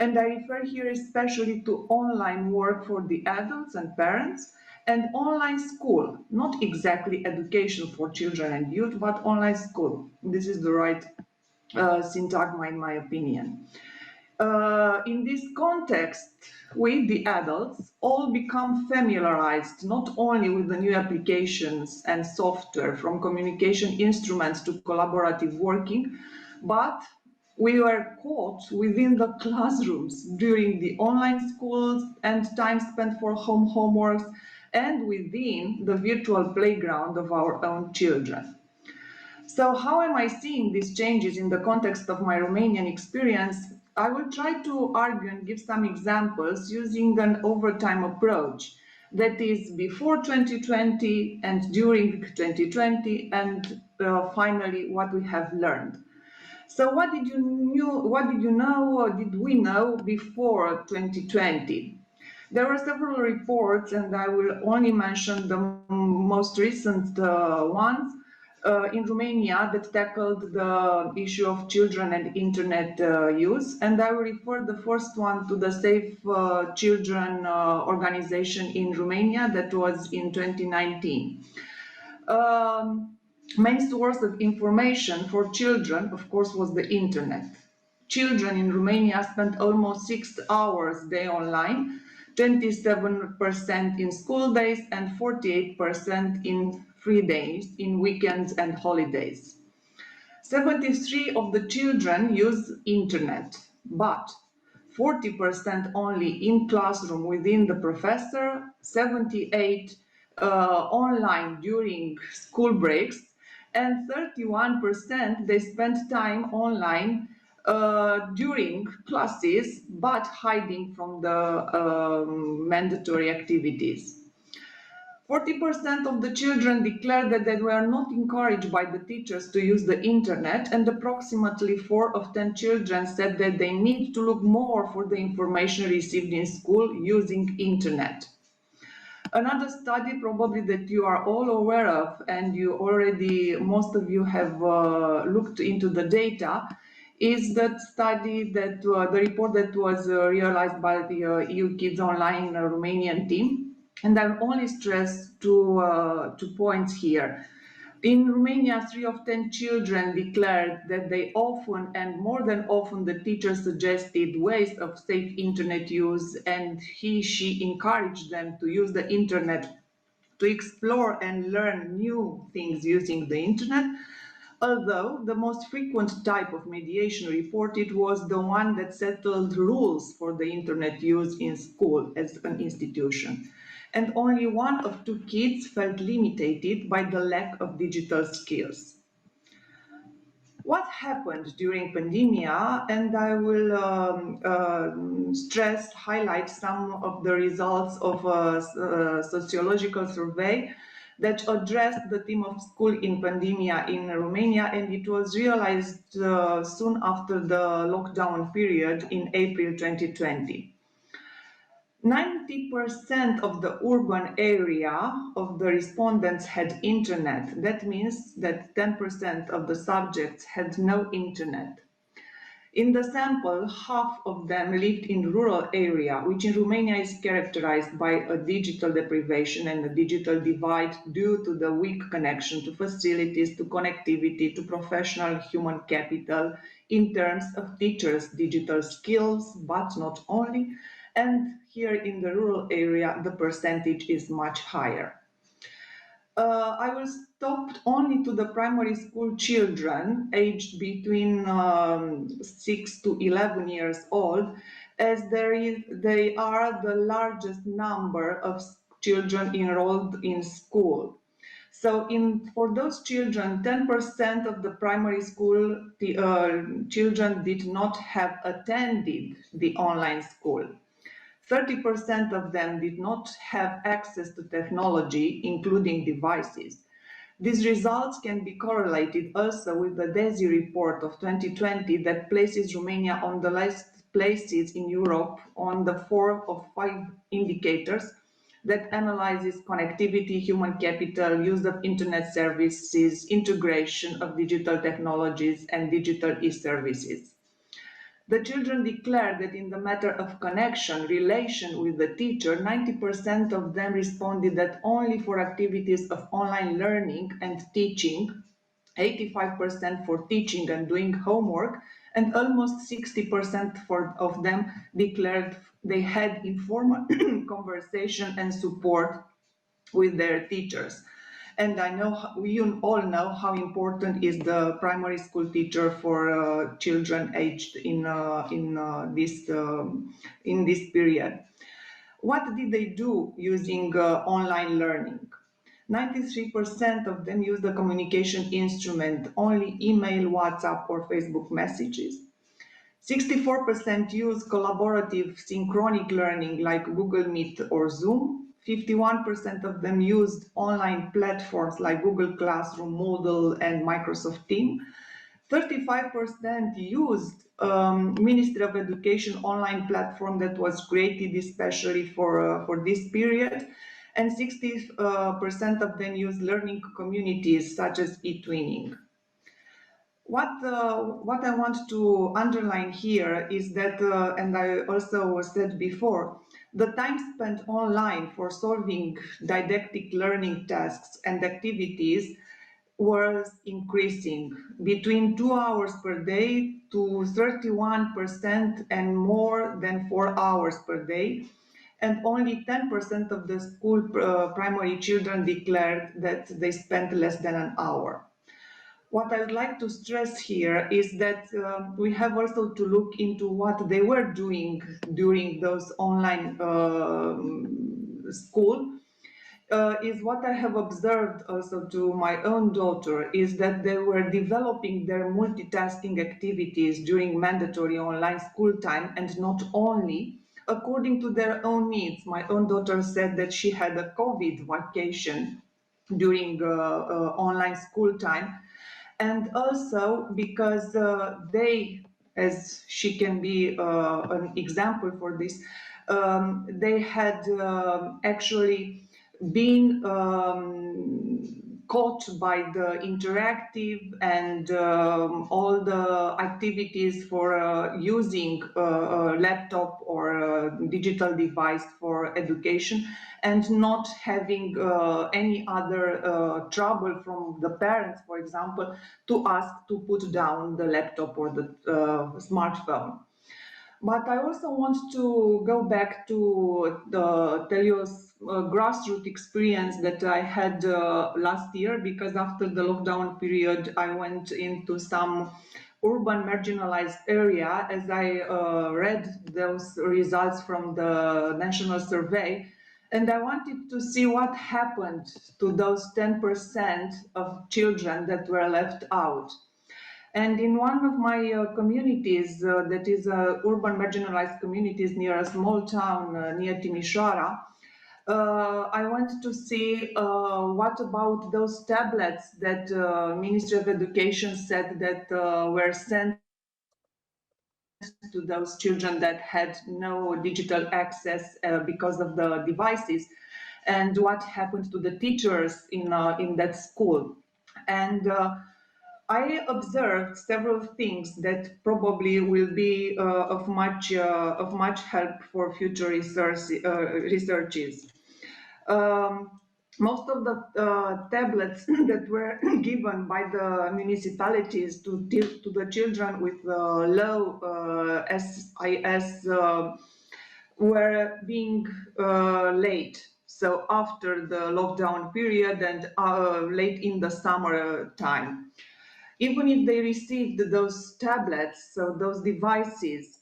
And I refer here especially to online work for the adults and parents and online school, not exactly education for children and youth, but online school. This is the right syntagma in my opinion. In this context, we, the adults, all become familiarized not only with the new applications and software, from communication instruments to collaborative working, but we were caught within the classrooms during the online schools and time spent for homeworks, and within the virtual playground of our own children. So how am I seeing these changes in the context of my Romanian experience? I will try to argue and give some examples using an overtime approach, that is before 2020 and during 2020, and finally what we have learned. So what did you know or did we know before 2020? There were several reports, and I will only mention the most recent ones in Romania that tackled the issue of children and internet use. And I will refer the first one to the Safe Children organization in Romania that was in 2019. Main source of information for children, of course, was the internet. Children in Romania spent almost 6 hours a day online, 27% in school days and 48% in free days, in weekends and holidays. 73% of the children use internet, but 40% only in classroom within the professor, 78% online during school breaks, and 31% they spent time online during classes, but hiding from the mandatory activities. 40% of the children declared that they were not encouraged by the teachers to use the internet, and approximately 4 of 10 children said that they need to look more for the information received in school using internet. Another study probably that you are all aware of, and you already, most of you have looked into the data, is that study that the report that was realized by the EU Kids Online Romanian team. And I'll only stress two points here. In Romania, 3 of 10 children declared that they often and more than often the teacher suggested ways of safe internet use, and she encouraged them to use the internet to explore and learn new things using the internet. Although the most frequent type of mediation reported was the one that settled rules for the internet use in school as an institution. And only 1 of 2 kids felt limited by the lack of digital skills. What happened during pandemic? And I will highlight some of the results of a sociological survey that addressed the theme of school in pandemia in Romania, and it was realized soon after the lockdown period in April 2020. 90% of the urban area of the respondents had internet. That means that 10% of the subjects had no internet. In the sample, half of them lived in rural area, which in Romania is characterized by a digital deprivation and a digital divide due to the weak connection to facilities, to connectivity, to professional human capital in terms of teachers' digital skills, but not only. And here in the rural area, the percentage is much higher. I will stop only to the primary school children aged between 6 to 11 years old, as they are the largest number of children enrolled in school. So for those children, 10% of the primary school children did not have attended the online school. 30% of them did not have access to technology, including devices. These results can be correlated also with the DESI report of 2020 that places Romania on the last places in Europe on the 4 of 5 indicators that analyzes connectivity, human capital, use of internet services, integration of digital technologies, and digital e-services. The children declared that in the matter of connection, relation with the teacher, 90% of them responded that only for activities of online learning and teaching, 85% for teaching and doing homework, and almost 60% of them declared they had informal conversation and support with their teachers. And I know we all know how important is the primary school teacher for children aged in this period. What did they do using online learning? 93% of them use the communication instrument, only email, WhatsApp, or Facebook messages. 64% use collaborative synchronic learning like Google Meet or Zoom. 51% of them used online platforms like Google Classroom, Moodle, and Microsoft Teams. 35% used Ministry of Education online platform that was created especially for this period. And 60% of them use learning communities such as eTwinning. What I want to underline here is that, and I also said before, the time spent online for solving didactic learning tasks and activities was increasing between 2 hours per day to 31% and more than 4 hours per day. And only 10% of the school primary children declared that they spent less than an hour. What I would like to stress here is that we have also to look into what they were doing during those online school. Is what I have observed also to my own daughter is that they were developing their multitasking activities during mandatory online school time, and not only according to their own needs. My own daughter said that she had a COVID vacation during online school time, and also because they, as she can be an example for this, they had actually been caught by the interactive and all the activities for using a laptop or a digital device for education, and not having any other trouble from the parents, for example, to ask to put down the laptop or the smartphone. But I also want to go back to tell you a grassroots experience that I had last year, because after the lockdown period, I went into some urban marginalized area as I read those results from the national survey. And I wanted to see what happened to those 10% of children that were left out. And in one of my communities, that is urban marginalized communities near a small town near Timișoara, I went to see what about those tablets that Ministry of Education said that were sent to those children that had no digital access because of the devices, and what happened to the teachers in that school. And I observed several things that probably will be of much help for future researches. Most of the tablets that were given by the municipalities to the children with low SIS were being late. So after the lockdown period and late in the summer time. Even if they received those tablets, so those devices,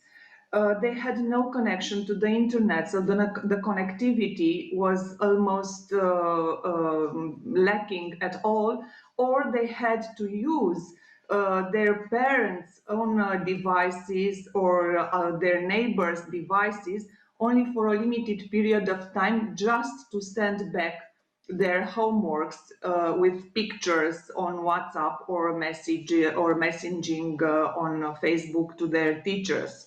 they had no connection to the internet, so the connectivity was almost lacking at all, or they had to use their parents' own devices or their neighbors' devices only for a limited period of time, just to send back their homeworks with pictures on WhatsApp or messaging on Facebook to their teachers.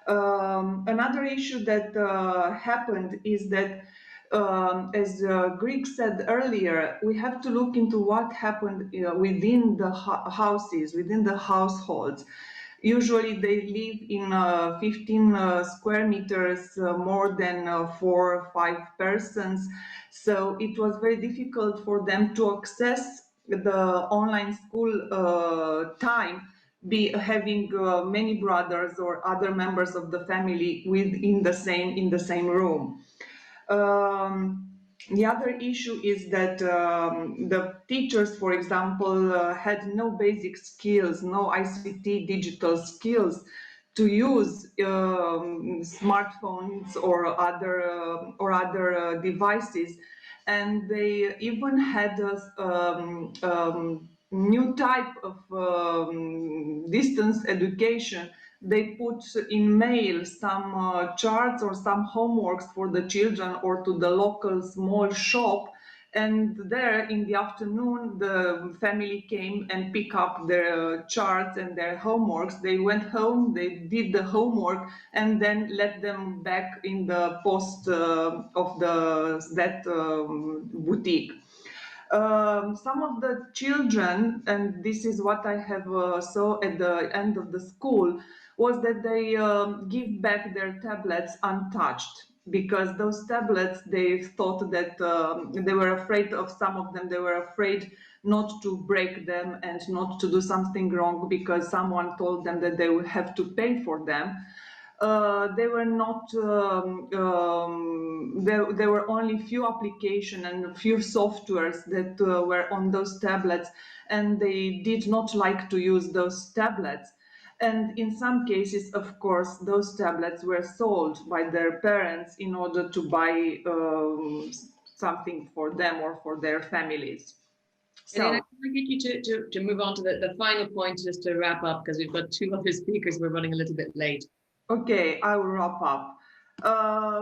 Another issue that happened is that, as Greg said earlier, we have to look into what happened within the houses, within the households. Usually they live in 15 square meters, more than 4 or 5 persons. So it was very difficult for them to access the online school time, be having many brothers or other members of the family in the same room. The other issue is that the teachers, for example, had no basic skills, no ICT digital skills to use smartphones or other devices, and they even had a new type of distance education. They put in mail some charts or some homeworks for the children or to the local small shop, and there in the afternoon the family came and picked up their charts and their homeworks. They went home, they did the homework, and then let them back in the post of that boutique. Some of the children, and this is what I have saw at the end of the school, was that they give back their tablets untouched, because those tablets, they thought that they were afraid of some of them, they were afraid not to break them and not to do something wrong because someone told them that they would have to pay for them. They were not, there were only few applications and few softwares that were on those tablets, and they did not like to use those tablets. And in some cases, of course, those tablets were sold by their parents in order to buy something for them or for their families. So, Ileana, can I get you to move on to the final point, just to wrap up, because we've got two other speakers, we're running a little bit late. okay, I will wrap up.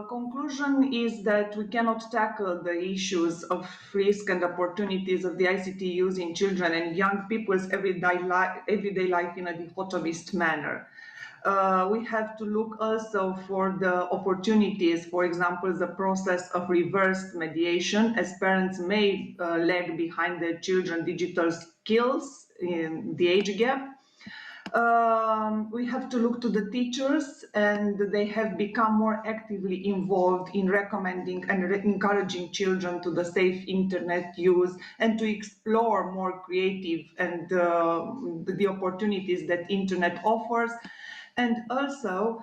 Conclusion is that we cannot tackle the issues of risk and opportunities of the ICT use in children and young people's everyday life in a dichotomist manner. We have to look also for the opportunities, for example, the process of reverse mediation, as parents may lag behind their children's digital skills in the age gap. We have to look to the teachers, and they have become more actively involved in recommending and encouraging children to the safe internet use and to explore more creative and the opportunities that internet offers. And also,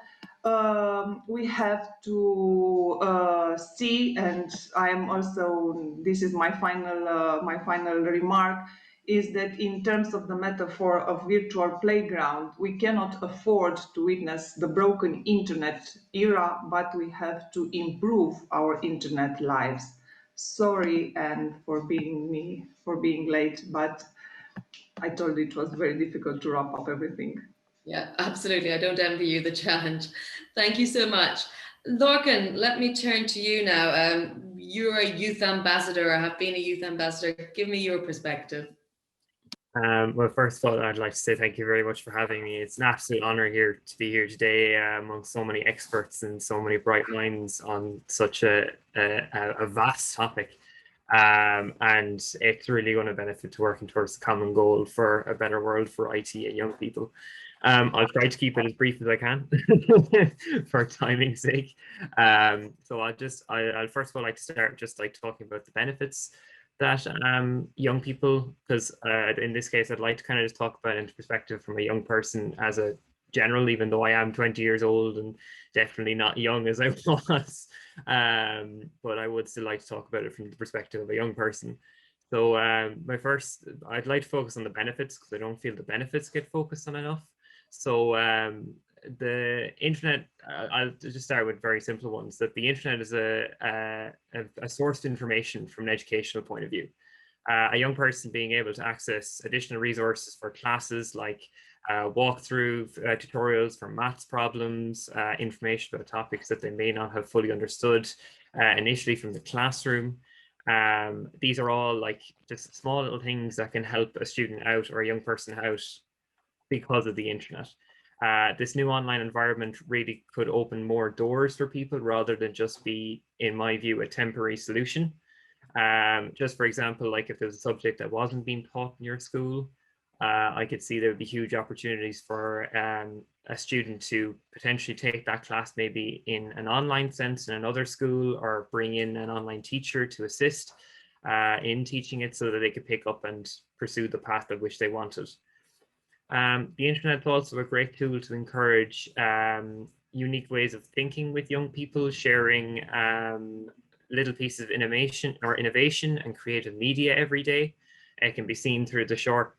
we have to see, and I am also, this is my final remark, is that in terms of the metaphor of virtual playground, we cannot afford to witness the broken internet era, but we have to improve our internet lives. Sorry, and for being late, but I told it was very difficult to wrap up everything. Yeah, absolutely. I don't envy you the challenge. Thank you so much. Lorcan, let me turn to you now. You're a youth ambassador, or have been a youth ambassador. Give me your perspective. Well, first of all, I'd like to say thank you very much for having me. It's an absolute honor to be here today among so many experts and so many bright minds on such a vast topic. And it's really going to benefit to working towards the common goal for a better world for IT and young people. I'll try to keep it as brief as I can for timing's sake. So I'll first of all like to start just like talking about the benefits that young people, because in this case, I'd like to kind of just talk about it into perspective from a young person as a general, even though I am 20 years old and definitely not young as I was. But I would still like to talk about it from the perspective of a young person. So I'd like to focus on the benefits, because I don't feel the benefits get focused on enough. So the internet, I'll just start with very simple ones, that the internet is a source of information from an educational point of view. A young person being able to access additional resources for classes like walkthrough tutorials for maths problems, information about topics that they may not have fully understood initially from the classroom. These are all like just small little things that can help a student out or a young person out because of the internet. This new online environment really could open more doors for people rather than just be, in my view, a temporary solution. Just for example, like if there's a subject that wasn't being taught in your school, I could see there would be huge opportunities for a student to potentially take that class maybe in an online sense in another school, or bring in an online teacher to assist in teaching it so that they could pick up and pursue the path of which they wanted. The internet is also a great tool to encourage unique ways of thinking with young people, sharing little pieces of innovation and creative media every day. It can be seen through the short,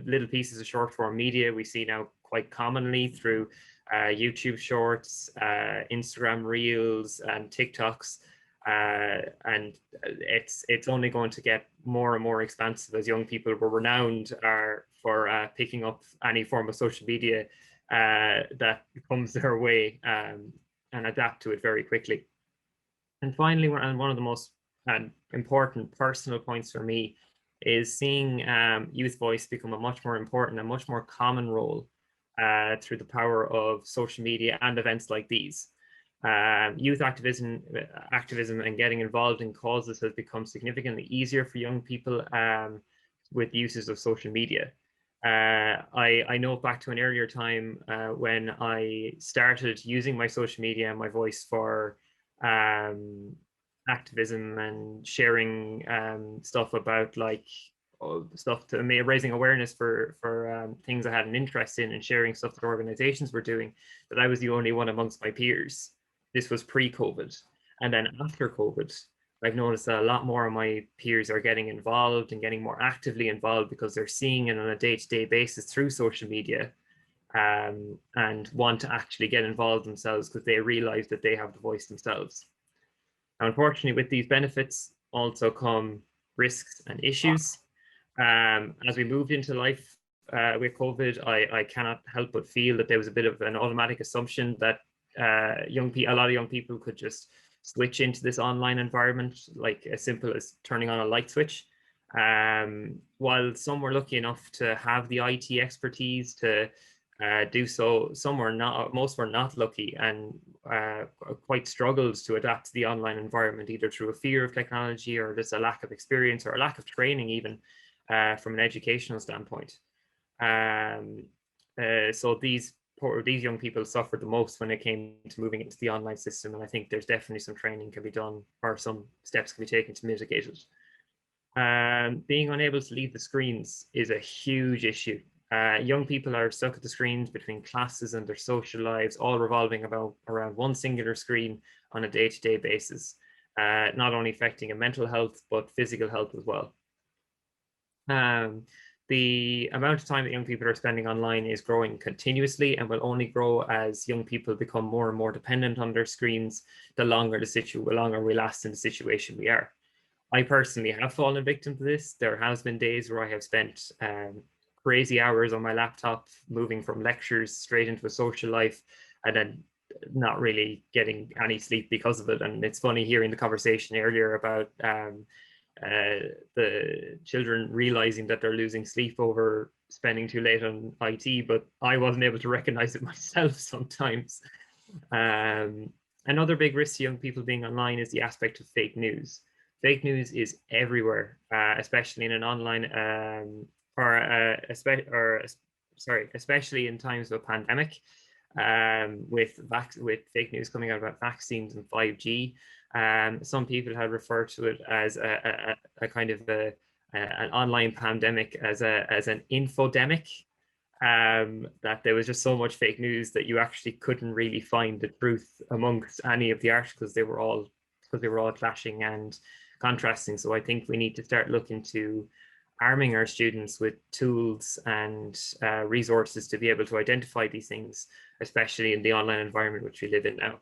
little pieces of short form media we see now quite commonly through YouTube Shorts, Instagram Reels, and TikToks. And it's only going to get more and more expansive as young people were renowned for picking up any form of social media that comes their way and adapt to it very quickly. And finally, one of the most important personal points for me is seeing youth voice become a much more important and much more common role through the power of social media and events like these. Youth activism and getting involved in causes has become significantly easier for young people with uses of social media. I know back to an earlier time when I started using my social media and my voice for activism and sharing stuff about stuff to raising awareness for things I had an interest in and sharing stuff that organizations were doing, that I was the only one amongst my peers. This was pre-COVID. And then after COVID, I've noticed that a lot more of my peers are getting involved and getting more actively involved because they're seeing it on a day-to-day basis through social media and want to actually get involved themselves because they realize that they have the voice themselves. Now, unfortunately, with these benefits also come risks and issues. As we moved into life with COVID, I cannot help but feel that there was a bit of an automatic assumption that a lot of young people could just switch into this online environment, like as simple as turning on a light switch. While some were lucky enough to have the IT expertise to do so, some were not. Most were not lucky and quite struggled to adapt to the online environment, either through a fear of technology or just a lack of experience or a lack of training, even from an educational standpoint. So these young people suffered the most when it came to moving into the online system, and I think there's definitely some training can be done or some steps can be taken to mitigate it. Being unable to leave the screens is a huge issue. Young people are stuck at the screens between classes and their social lives, all revolving around one singular screen on a day-to-day basis, not only affecting mental health, but physical health as well. The amount of time that young people are spending online is growing continuously and will only grow as young people become more and more dependent on their screens, the longer we last in the situation we are. I personally have fallen victim to this. There has been days where I have spent crazy hours on my laptop, moving from lectures straight into a social life, and then not really getting any sleep because of it. And it's funny hearing the conversation earlier about the children realizing that they're losing sleep over spending too late on IT, but I wasn't able to recognize it myself sometimes. Another big risk to young people being online is the aspect of fake news. Fake news is everywhere, especially in an online especially in times of a pandemic, with fake news coming out about vaccines and 5G. Some people had referred to it as a kind of an online pandemic, as an infodemic, that there was just so much fake news that you actually couldn't really find the truth amongst any of the articles. They were all clashing and contrasting. So I think we need to start looking to arming our students with tools and resources to be able to identify these things, especially in the online environment which we live in now.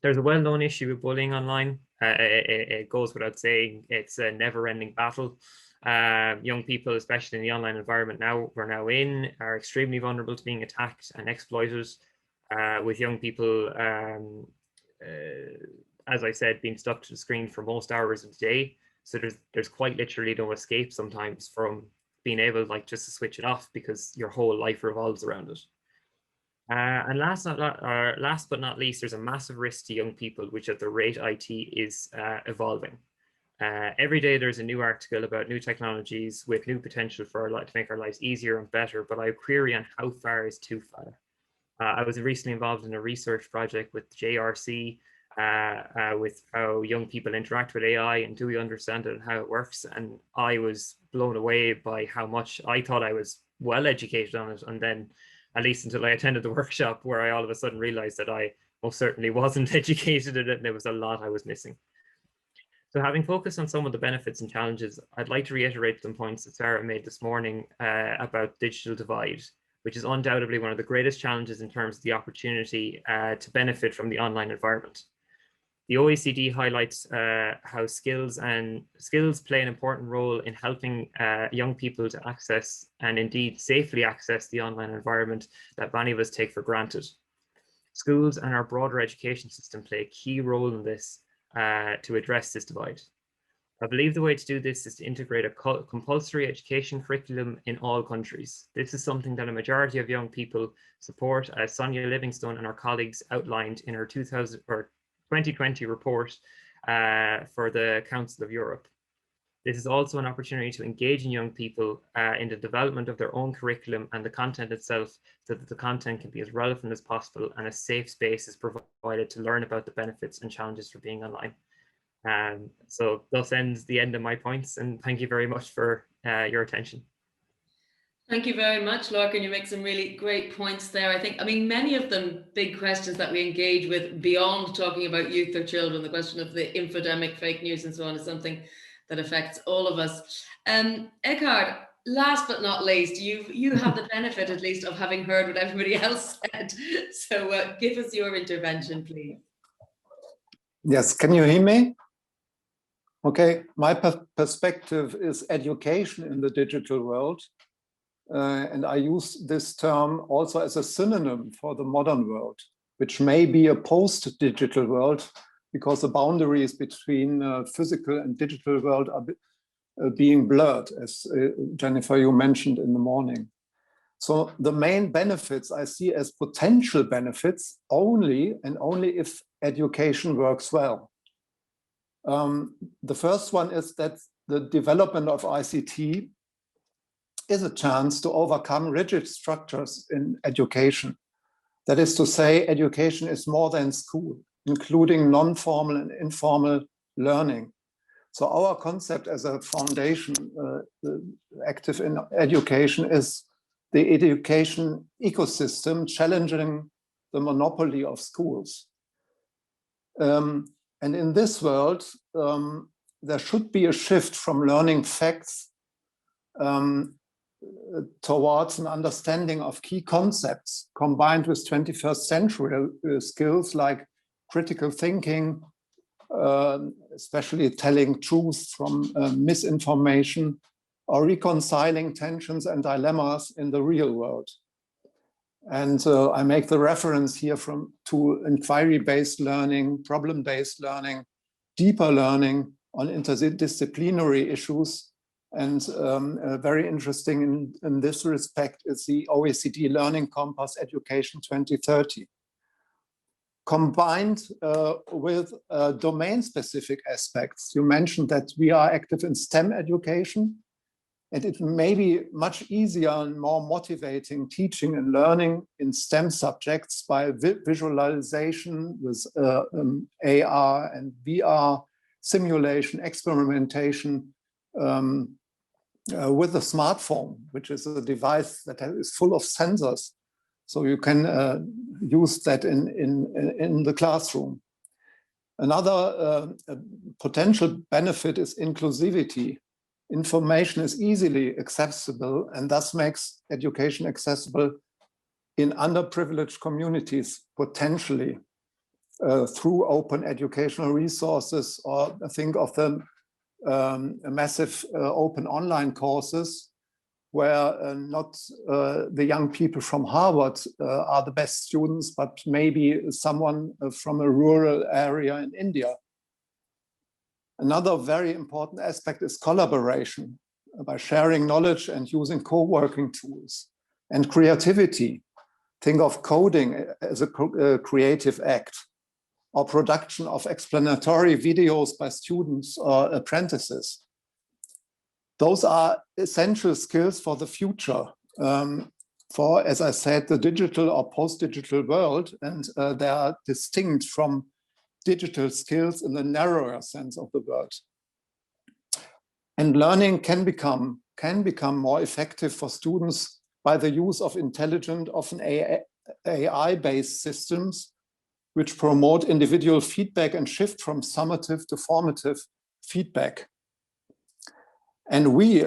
There's a well-known issue with bullying online. It goes without saying, it's a never-ending battle. Young people, especially in the online environment we're now in, are extremely vulnerable to being attacked and exploited, with young people, as I said, being stuck to the screen for most hours of the day. So there's quite literally no escape sometimes from being able just to switch it off, because your whole life revolves around it. And last but not least, there's a massive risk to young people, which at the rate IT is evolving. Every day there's a new article about new technologies with new potential to make our lives easier and better, but I query on how far is too far. I was recently involved in a research project with JRC with how young people interact with AI and do we understand it and how it works. And I was blown away by how much I thought I was well educated on it. And then, at least until I attended the workshop, where I all of a sudden realized that I most certainly wasn't educated in it and there was a lot I was missing. So having focused on some of the benefits and challenges, I'd like to reiterate some points that Sarah made this morning about digital divide, which is undoubtedly one of the greatest challenges in terms of the opportunity to benefit from the online environment. The OECD highlights how skills play an important role in helping young people to access and indeed safely access the online environment that many of us take for granted. Schools and our broader education system play a key role in this to address this divide. I believe the way to do this is to integrate a compulsory education curriculum in all countries. This is something that a majority of young people support, as Sonia Livingstone and our colleagues outlined in her 2020 report for the Council of Europe. This is also an opportunity to engage in young people in the development of their own curriculum and the content itself, so that the content can be as relevant as possible and a safe space is provided to learn about the benefits and challenges for being online. So thus ends the end of my points, and thank you very much for your attention. Thank you very much, Lorcan. You make some really great points there. I mean, many of them big questions that we engage with beyond talking about youth or children. The question of the infodemic, fake news and so on is something that affects all of us. Ekkehard, last but not least, you have the benefit at least of having heard what everybody else said. So give us your intervention, please. Yes, can you hear me? Okay, my perspective is education in the digital world. And I use this term also as a synonym for the modern world, which may be a post-digital world, because the boundaries between physical and digital world are being blurred, as Jennifer, you mentioned in the morning. So the main benefits I see as potential benefits only if education works well. The first one is that the development of ICT is a chance to overcome rigid structures in education. That is to say, education is more than school, including non-formal and informal learning. So our concept as a foundation active in education is the education ecosystem challenging the monopoly of schools. And in this world, there should be a shift from learning facts towards an understanding of key concepts combined with 21st century skills like critical thinking, especially telling truth from misinformation, or reconciling tensions and dilemmas in the real world. And I make the reference here to inquiry-based learning, problem-based learning, deeper learning on interdisciplinary issues. And very interesting in this respect is the OECD Learning Compass Education 2030. Combined with domain-specific aspects, you mentioned that we are active in STEM education, and it may be much easier and more motivating teaching and learning in STEM subjects by visualization with AR and VR, simulation, experimentation, with a smartphone, which is a device that is full of sensors. So you can use that in the classroom. Another potential benefit is inclusivity. Information is easily accessible and thus makes education accessible in underprivileged communities, potentially through open educational resources, or think of them massive open online courses where not the young people from Harvard are the best students, but maybe someone from a rural area in India. Another very important aspect is collaboration by sharing knowledge and using co-working tools, and creativity. Think of coding as a creative act, or production of explanatory videos by students or apprentices. Those are essential skills for the future, for, as I said, the digital or post-digital world, and they are distinct from digital skills in the narrower sense of the word. And learning can become more effective for students by the use of intelligent, often AI-based systems, which promote individual feedback and shift from summative to formative feedback. And we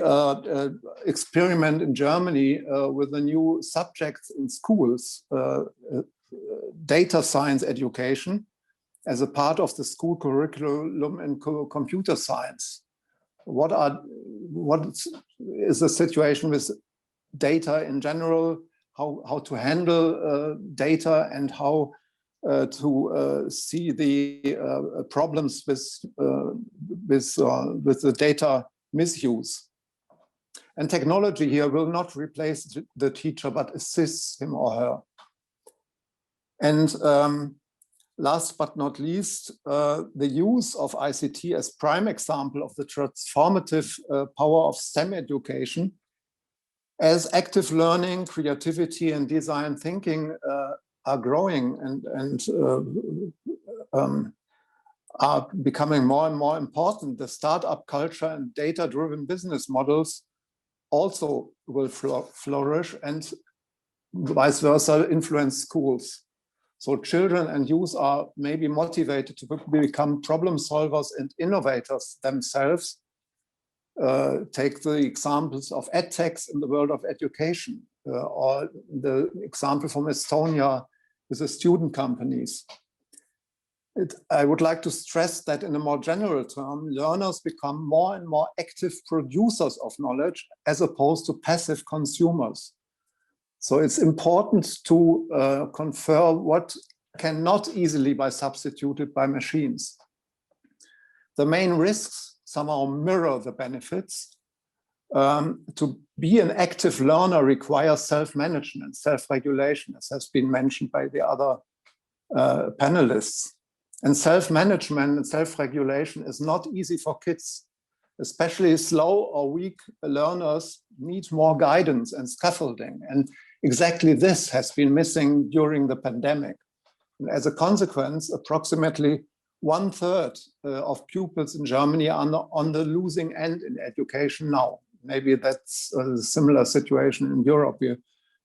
experiment in Germany with the new subjects in schools, data science education, as a part of the school curriculum in computer science. What is the situation with data in general? How to handle data, and how to see the problems with the data misuse. And technology here will not replace the teacher, but assists him or her. And last but not least, the use of ICT as prime example of the transformative power of STEM education, as active learning, creativity, and design thinking are growing and are becoming more and more important. The startup culture and data-driven business models also will flourish, and vice versa influence schools. So children and youth are maybe motivated to become problem solvers and innovators themselves. Take the examples of edtechs in the world of education, or the example from Estonia with the student companies. I would like to stress that in a more general term, learners become more and more active producers of knowledge as opposed to passive consumers. So it's important to confer what cannot easily be substituted by machines. The main risks somehow mirror the benefits. To be an active learner requires self-management, self-regulation, as has been mentioned by the other panelists. And self-management and self-regulation is not easy for kids. Especially slow or weak learners need more guidance and scaffolding. And exactly this has been missing during the pandemic. And as a consequence, approximately 1/3 of pupils in Germany are on the losing end in education now. Maybe that's a similar situation in Europe.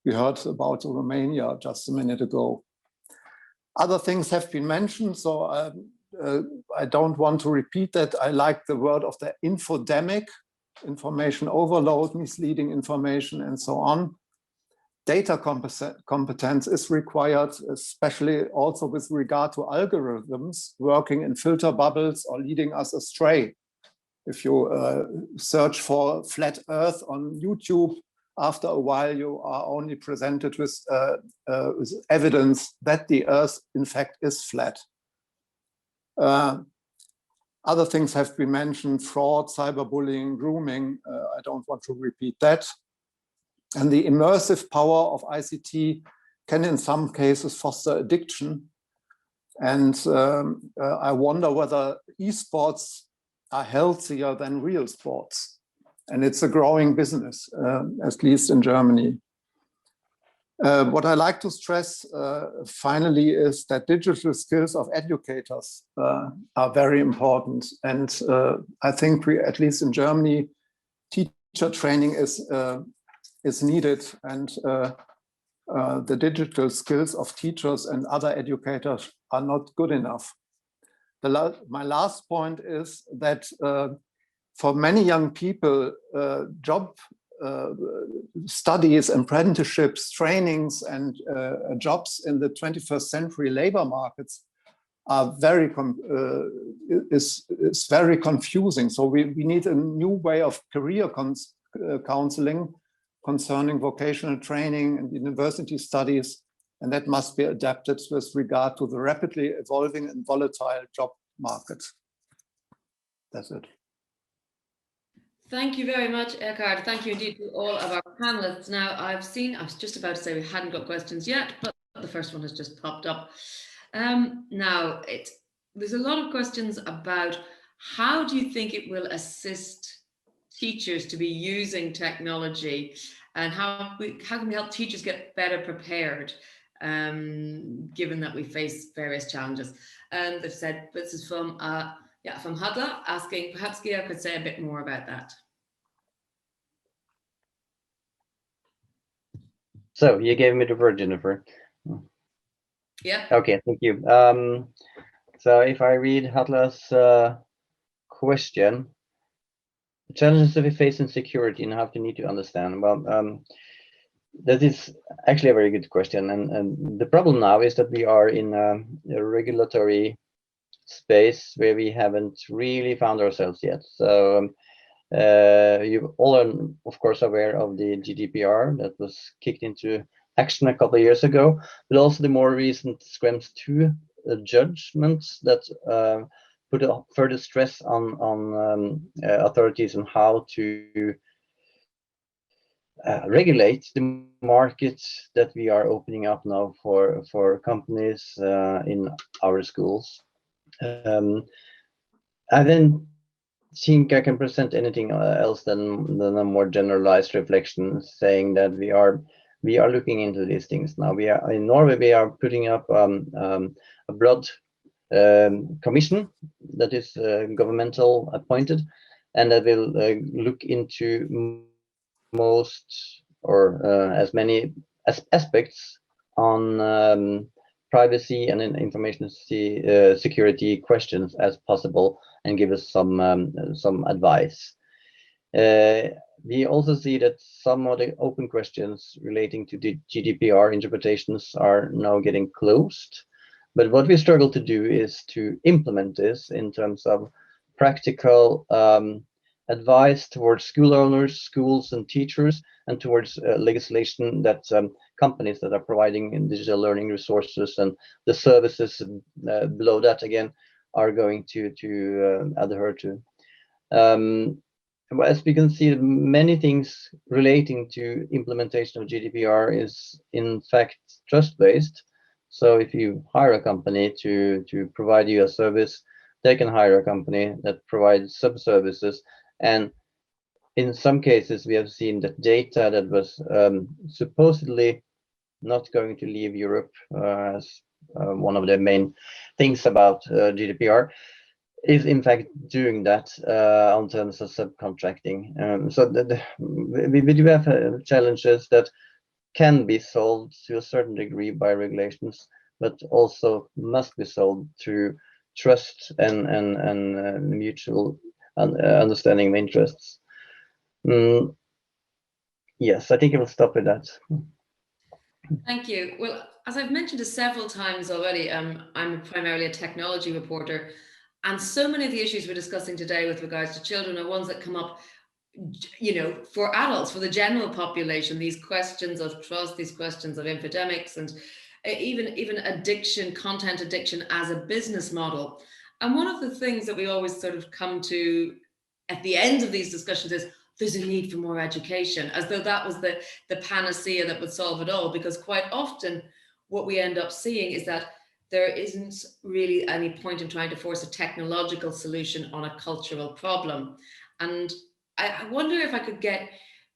We heard about Romania just a minute ago. Other things have been mentioned, so I don't want to repeat that. I like the word of the infodemic, information overload, misleading information, and so on. Data competence is required, especially also with regard to algorithms working in filter bubbles or leading us astray. If you search for flat Earth on YouTube, after a while you are only presented with evidence that the Earth, in fact, is flat. Other things have been mentioned: fraud, cyberbullying, grooming. I don't want to repeat that. And the immersive power of ICT can in some cases foster addiction. And I wonder whether esports are healthier than real sports. And it's a growing business, at least in Germany. What I like to stress finally is that digital skills of educators are very important. And I think we, at least in Germany, teacher training is needed, and the digital skills of teachers and other educators are not good enough. My last point is that for many young people, job studies, apprenticeships, trainings, and jobs in the 21st century labor markets are very confusing. So we need a new way of career counseling concerning vocational training and university studies, and that must be adapted with regard to the rapidly evolving and volatile job market. That's it. Thank you very much, Ekkehard. Thank you indeed to all of our panelists. Now, I was just about to say we hadn't got questions yet, but the first one has just popped up. Now, there's a lot of questions about how do you think it will assist teachers to be using technology, and how can we help teachers get better prepared? given that we face various challenges. And they've said, this is from Hadla, asking, perhaps Geir could say a bit more about that. So you gave me the word, Jennifer. Yeah. Okay, thank you. So if I read Hadla's question, the challenges that we face in security and how we need to understand. Well, that is actually a very good question. And the problem now is that we are in a regulatory space where we haven't really found ourselves yet. So you all are, of course, aware of the GDPR that was kicked into action a couple of years ago, but also the more recent Schrems II judgments that put a further stress on authorities on how to regulate the market that we are opening up now for companies in our schools. I don't think I can present anything else than a more generalized reflection, saying that we are looking into these things now. We are in Norway. We are putting up a broad commission that is governmental appointed, and that will look into most or as many aspects on privacy and information security questions as possible, and give us some advice. We also see that some of the open questions relating to the GDPR interpretations are now getting closed. But what we struggle to do is to implement this in terms of practical advice towards school owners, schools and teachers, and towards legislation that companies that are providing digital learning resources and the services below that again are going to adhere to. As we can see, many things relating to implementation of GDPR is in fact trust-based. So if you hire a company to provide you a service, they can hire a company that provides sub-services. And in some cases, we have seen that data that was supposedly not going to leave Europe as one of the main things about GDPR is in fact doing that on terms of subcontracting. So we do have challenges that can be solved to a certain degree by regulations, but also must be solved through trust and mutual understanding of interests. Yes, I think I will stop with that. Thank you. Well, as I've mentioned several times already, I'm primarily a technology reporter, and so many of the issues we're discussing today with regards to children are ones that come up, you know, for adults, for the general population, these questions of trust, these questions of infodemics, and even addiction, content addiction as a business model. And one of the things that we always sort of come to at the end of these discussions is there's a need for more education, as though that was the panacea that would solve it all, because quite often what we end up seeing is that there isn't really any point in trying to force a technological solution on a cultural problem. And I wonder if I could get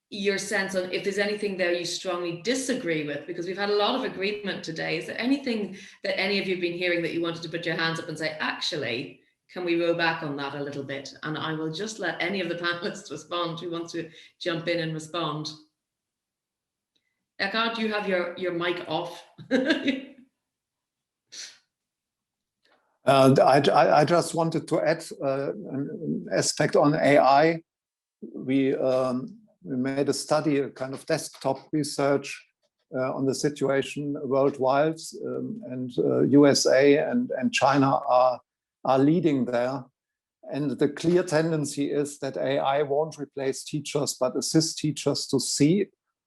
your sense on if there's anything there you strongly disagree with, because we've had a lot of agreement today. Is there anything that any of you have been hearing that you wanted to put your hands up and say, actually, can we roll back on that a little bit? And I will just let any of the panelists respond who wants to jump in and respond. Ekkehard, you have your mic off. I just wanted to add an aspect on AI. We made a study, a kind of desktop research on the situation worldwide, and USA and China are leading there. And the clear tendency is that AI won't replace teachers, but assist teachers to see,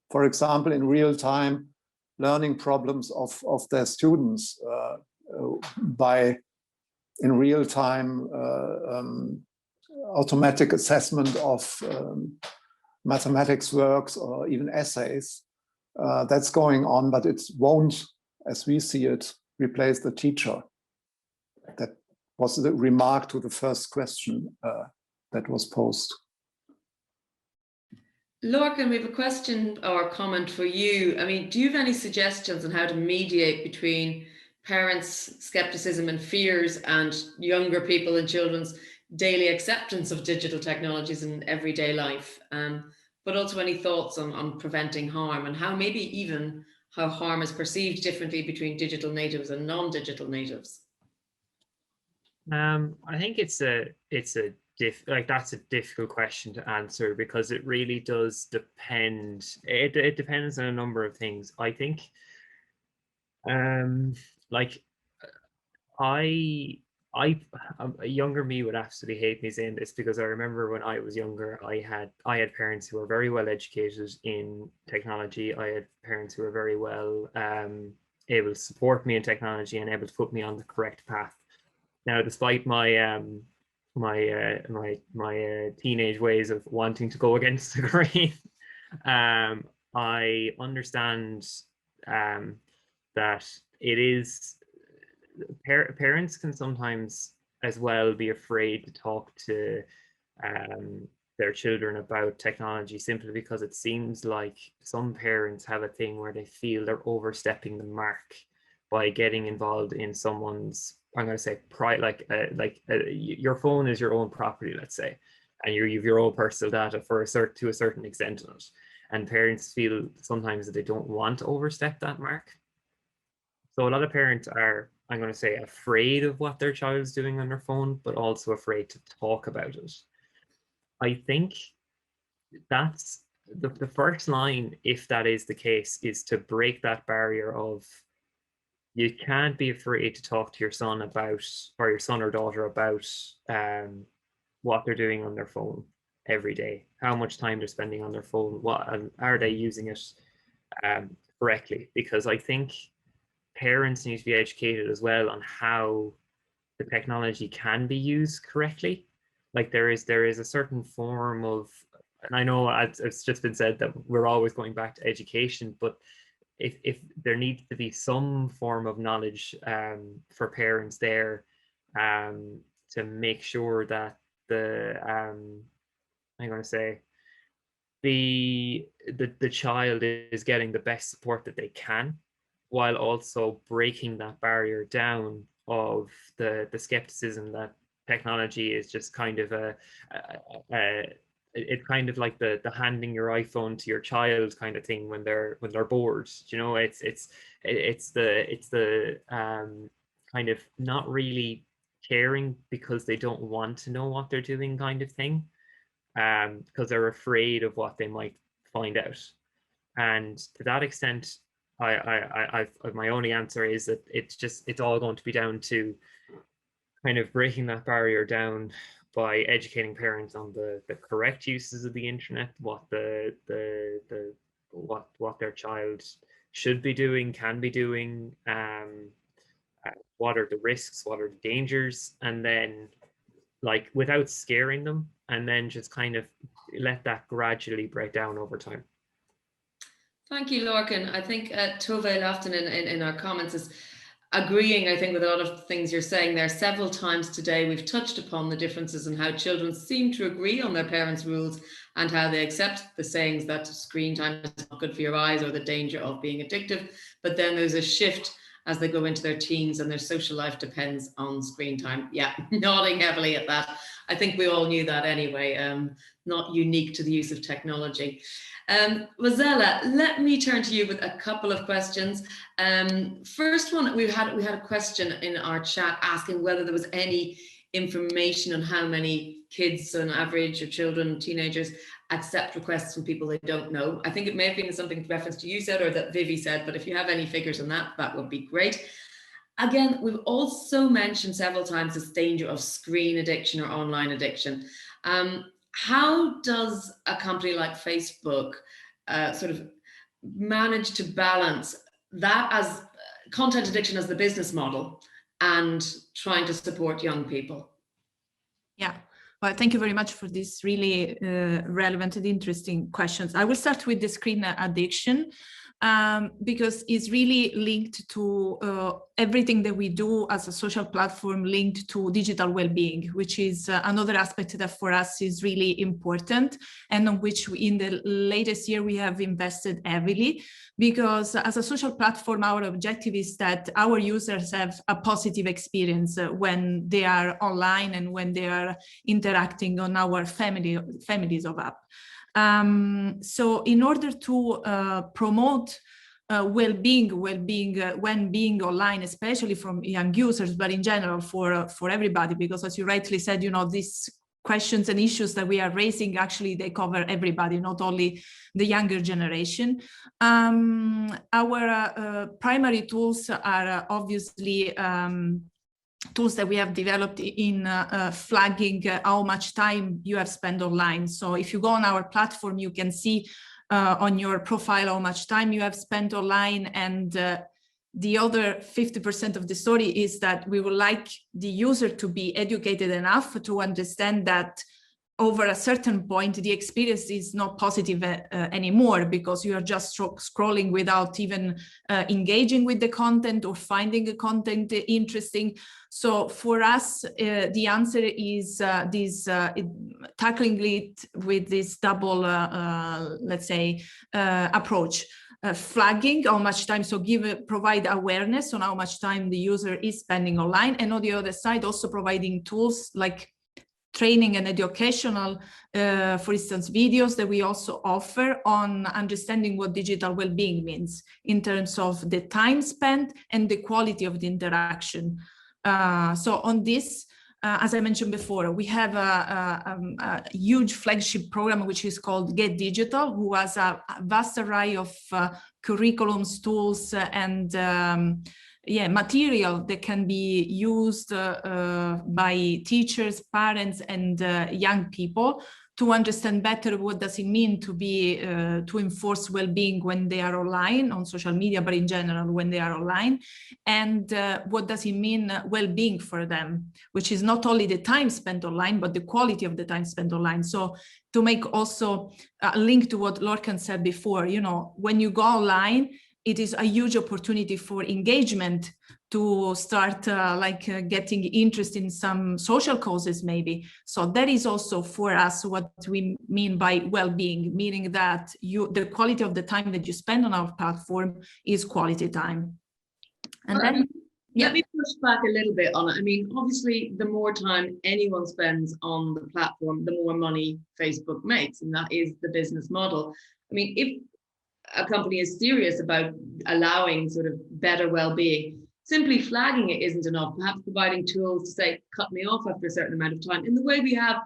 for example, in real time, learning problems of their students by in real time automatic assessment of mathematics works or even essays. That's going on, but it won't, as we see it, replace the teacher. That was the remark to the first question that was posed. Lorcan, we have a question or comment for you. I mean, do you have any suggestions on how to mediate between parents' skepticism and fears and younger people and children's daily acceptance of digital technologies in everyday life? But also any thoughts on preventing harm and how maybe even how harm is perceived differently between digital natives and non-digital natives? I think that's a difficult question to answer because it really does depend. It depends on a number of things. I think, like a younger me would absolutely hate me saying this because I remember when I was younger, I had parents who were very well educated in technology. I had parents who were very well able to support me in technology and able to put me on the correct path. Now, despite my teenage ways of wanting to go against the grain, I understand that it is parents can sometimes as well be afraid to talk to their children about technology simply because it seems like some parents have a thing where they feel they're overstepping the mark by getting involved in someone's, I'm going to say, your phone is your own property, let's say, and you have your own personal data to a certain extent on it. And parents feel sometimes that they don't want to overstep that mark. So a lot of parents are, I'm going to say, afraid of what their child's doing on their phone, but also afraid to talk about it. I think that's the first line, if that is the case, is to break that barrier of you can't be afraid to talk to your son about, or your son or daughter about what they're doing on their phone every day, how much time they're spending on their phone, and are they using it correctly? Because I think parents need to be educated as well on how the technology can be used correctly. Like there is a certain form of, and I know it's just been said that we're always going back to education, but if there needs to be some form of knowledge for parents there to make sure that I'm going to say the child is getting the best support that they can, while also breaking that barrier down of the skepticism that technology is just kind of it's kind of like the handing your iPhone to your child kind of thing when they're bored. You know, it's the kind of not really caring because they don't want to know what they're doing kind of thing, because they're afraid of what they might find out. And to that extent, my only answer is that it's all going to be down to kind of breaking that barrier down by educating parents on the correct uses of the internet, what what their child should be doing, can be doing, what are the risks, what are the dangers, and then like without scaring them, and then just kind of let that gradually break down over time. Thank you, Lorcan. I think Tuohy often in our comments is agreeing, I think, with a lot of things you're saying there. Several times today, we've touched upon the differences in how children seem to agree on their parents' rules and how they accept the sayings that screen time is not good for your eyes or the danger of being addictive. But then there's a shift as they go into their teens and their social life depends on screen time. Yeah, nodding heavily at that. I think we all knew that anyway, not unique to the use of technology. Rossella, let me turn to you with a couple of questions. First one, we had a question in our chat asking whether there was any information on how many kids on average or children, teenagers accept requests from people they don't know. I think it may have been something reference to you said or that Vivi said, but if you have any figures on that, that would be great. Again, we've also mentioned several times this danger of screen addiction or online addiction. How does a company like Facebook sort of manage to balance that as content addiction as the business model and trying to support young people? Yeah, well, thank you very much for these really relevant and interesting questions. I will start with the screen addiction. because it's really linked to everything that we do as a social platform linked to digital well-being, which is another aspect that for us is really important, and on which in the latest year we have invested heavily, because as a social platform, our objective is that our users have a positive experience when they are online and when they are interacting on our families of app. So in order to promote well-being when being online, especially from young users, but in general for everybody, because as you rightly said, you know, these questions and issues that we are raising, actually they cover everybody, not only the younger generation. Our primary tools are obviously tools that we have developed in flagging how much time you have spent online. So if you go on our platform, you can see on your profile how much time you have spent online, and the other 50% of the story is that we would like the user to be educated enough to understand that over a certain point, the experience is not positive anymore, because you are just scrolling without even engaging with the content or finding the content interesting. So for us, the answer is tackling it with this double, let's say, approach. Flagging how much time, so provide awareness on how much time the user is spending online, and on the other side also providing tools like training and educational, for instance, videos that we also offer on understanding what digital well-being means in terms of the time spent and the quality of the interaction. So on this, as I mentioned before, we have a huge flagship program which is called Get Digital, who has a vast array of curriculums, tools, and material that can be used by teachers, parents, and young people to understand better what does it mean to be to enforce well-being when they are online on social media, but in general when they are online, and what does it mean well-being for them, which is not only the time spent online, but the quality of the time spent online. So to make also a link to what Lorcan said before, you know, when you go online, it is a huge opportunity for engagement to start getting interest in some social causes maybe. So that is also for us what we mean by well-being, meaning that the quality of the time that you spend on our platform is quality time. And then, let me push back a little bit on it. I mean, obviously, the more time anyone spends on the platform, the more money Facebook makes, and that is the business model. I mean, if a company is serious about allowing sort of better well-being, simply flagging it isn't enough. Perhaps providing tools to say, cut me off after a certain amount of time, in the way we have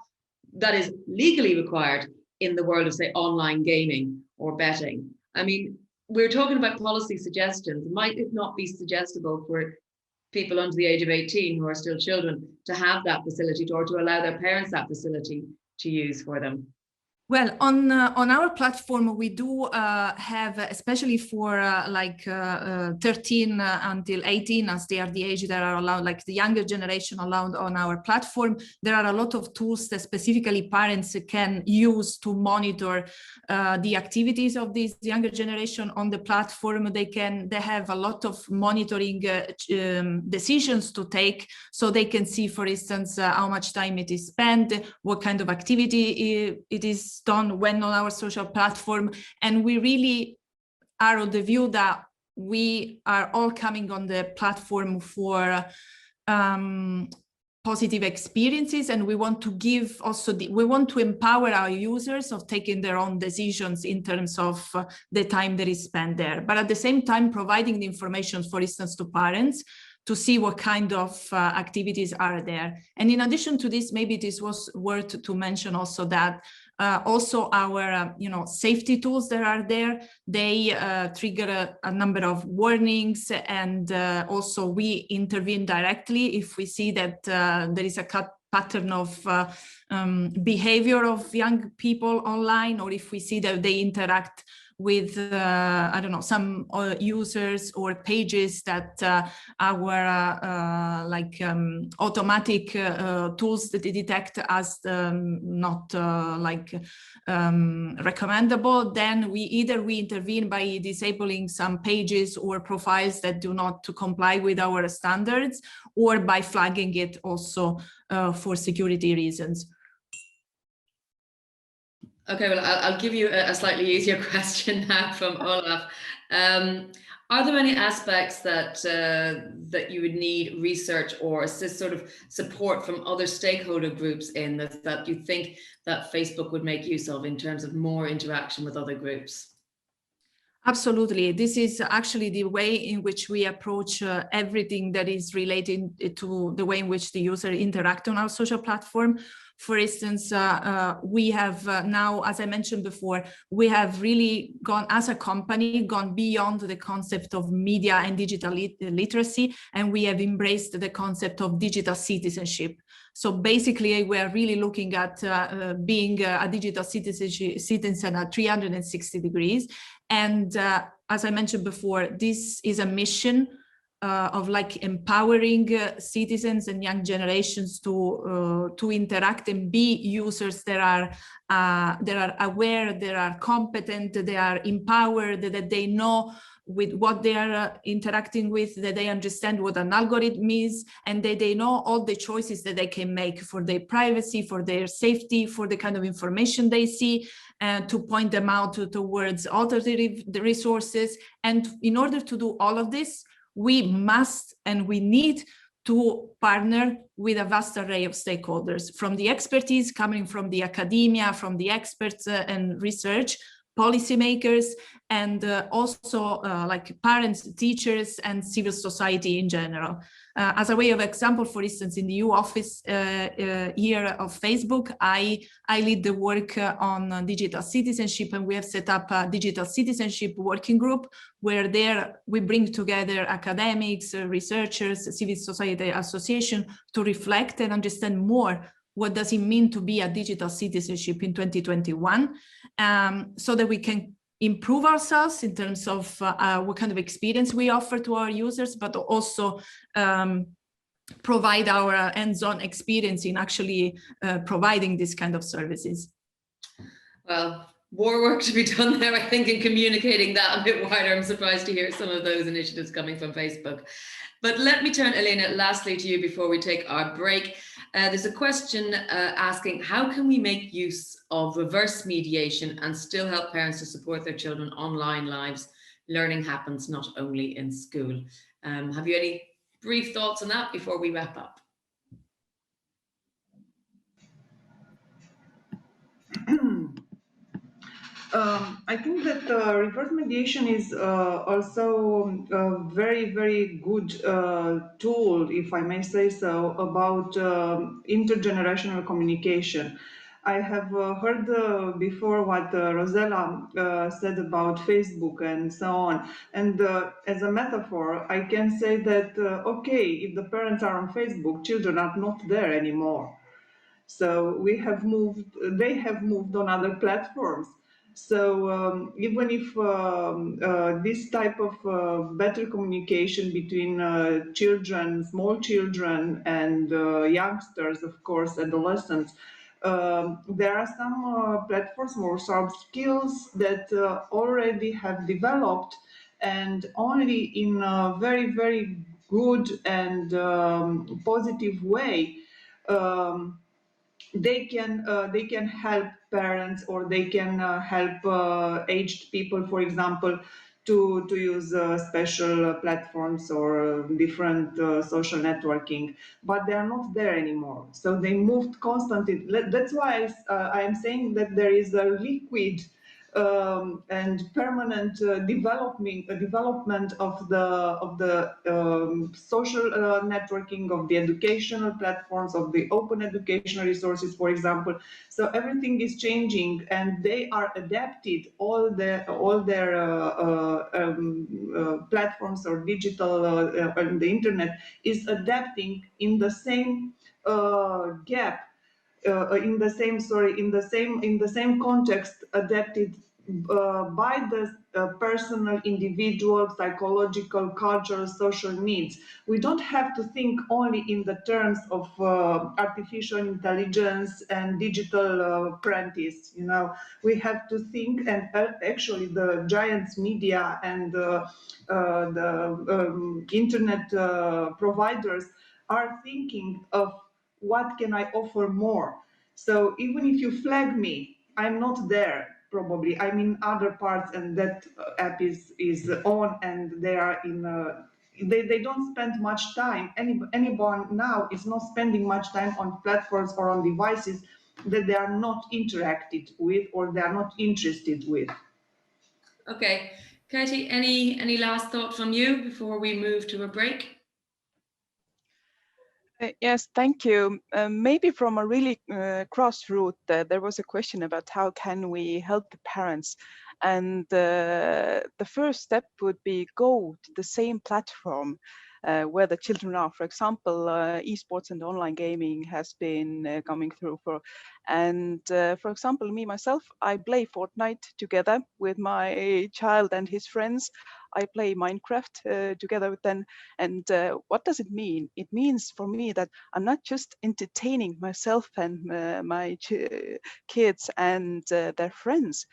that is legally required in the world of, say, online gaming or betting. I mean, we're talking about policy suggestions. Might it not be suggestible for people under the age of 18 who are still children to have that facility, or to allow their parents that facility to use for them? Well, on our platform, we do have, especially for 13 until 18, as they are the age that are allowed, like the younger generation allowed on our platform, there are a lot of tools that specifically parents can use to monitor the activities of this younger generation on the platform. They have a lot of monitoring decisions to take, so they can see, for instance, how much time it is spent, what kind of activity it is done when on our social platform. And we really are of the view that we are all coming on the platform for positive experiences, and we want to give also we want to empower our users of taking their own decisions in terms of the time that is spent there, but at the same time providing the information, for instance, to parents to see what kind of activities are there. And in addition to this, maybe this was worth to mention also that also our safety tools that are there, they trigger a number of warnings, and also we intervene directly if we see that there is a pattern of behavior of young people online, or if we see that they interact with, I don't know, some users or pages that our automatic tools that they detect as not recommendable, then we intervene by disabling some pages or profiles that do not comply with our standards, or by flagging it also for security reasons. Okay, well, I'll give you a slightly easier question now from Olaf. Are there any aspects that that you would need research or sort of support from other stakeholder groups in that you think that Facebook would make use of in terms of more interaction with other groups? Absolutely. This is actually the way in which we approach everything that is related to the way in which the user interact on our social platform. For instance, we have now, as I mentioned before, we have really gone, as a company, gone beyond the concept of media and digital literacy, and we have embraced the concept of digital citizenship. So basically, we are really looking at being a digital citizen at 360 degrees. And as I mentioned before, this is a mission of empowering citizens and young generations to interact and be users that are aware, that are competent, they are empowered, that they know with what they are interacting with, that they understand what an algorithm is, and that they know all the choices that they can make for their privacy, for their safety, for the kind of information they see, and to point them out towards alternative resources. And in order to do all of this, we must and we need to partner with a vast array of stakeholders, from the expertise coming from the academia, from the experts and research, policymakers, and also parents, teachers, and civil society in general. As a way of example, for instance, in the EU office here of Facebook, I lead the work on digital citizenship, and we have set up a digital citizenship working group where there we bring together academics, researchers, civil society association to reflect and understand more what does it mean to be a digital citizenship in 2021, so that we can improve ourselves in terms of what kind of experience we offer to our users, but also provide our hands-on experience in actually providing this kind of services. Well, more work to be done there, I think, in communicating that a bit wider. I'm surprised to hear some of those initiatives coming from Facebook. But let me turn, Ileana, lastly to you before we take our break. There's a question asking, how can we make use of reverse mediation and still help parents to support their children online lives? Learning happens not only in school. Have you any brief thoughts on that before we wrap up? I think that reverse mediation is also a very, very good tool, if I may say so, about intergenerational communication. I have heard before what Rossella said about Facebook and so on. And as a metaphor, I can say that, okay, if the parents are on Facebook, children are not there anymore. So they have moved on other platforms. So even if this type of better communication between children, small children, and youngsters, of course, adolescents, there are some platforms or some skills that already have developed, and only in a very, very good and positive way they can help parents, or they can help aged people, for example, to use special platforms or different social networking, but they are not there anymore. So they moved constantly. That's why I am saying that there is a liquid and permanent development of the social networking, of the educational platforms, of the open educational resources, for example. So everything is changing, and they are adapted. All their platforms or digital and the internet is adapting in the same gap. In the same context, adapted by the personal, individual, psychological, cultural, social needs. We don't have to think only in the terms of artificial intelligence and digital apprentice. You know, we have to think, and actually the giants media and the internet providers are thinking of what can I offer more. So even if you flag me, I'm not there. Probably I'm in other parts, and that app is on, and they are in. They don't spend much time. Anyone now is not spending much time on platforms or on devices that they are not interacted with or they are not interested with. Okay, Kati, any last thought from you before we move to a break? Yes, thank you. Maybe from a really cross route, there was a question about how can we help the parents, and the first step would be go to the same platform where the children are. For example, esports and online gaming has been coming through for, and for example, me myself, I play Fortnite together with my child and his friends. I play Minecraft together with them. And what does it mean? It means for me that I'm not just entertaining myself and my kids and their friends.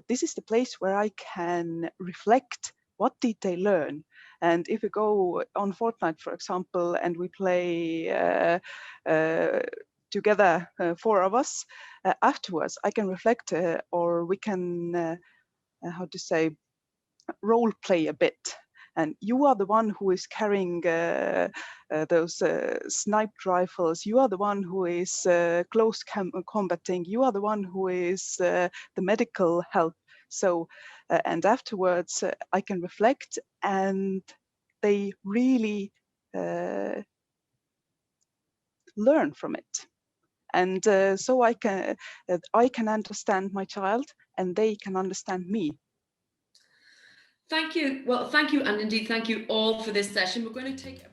This is the place where I can reflect what did they learn. And if we go on Fortnite, for example, and we play together, four of us, afterwards, I can reflect or we can, how to say, role play a bit, and you are the one who is carrying those sniped rifles, you are the one who is close combating, you are the one who is the medical help. So and afterwards I can reflect, and they really learn from it. And so I can understand my child and they can understand me. Thank you. Well, thank you, and indeed thank you all for this session. We're going to take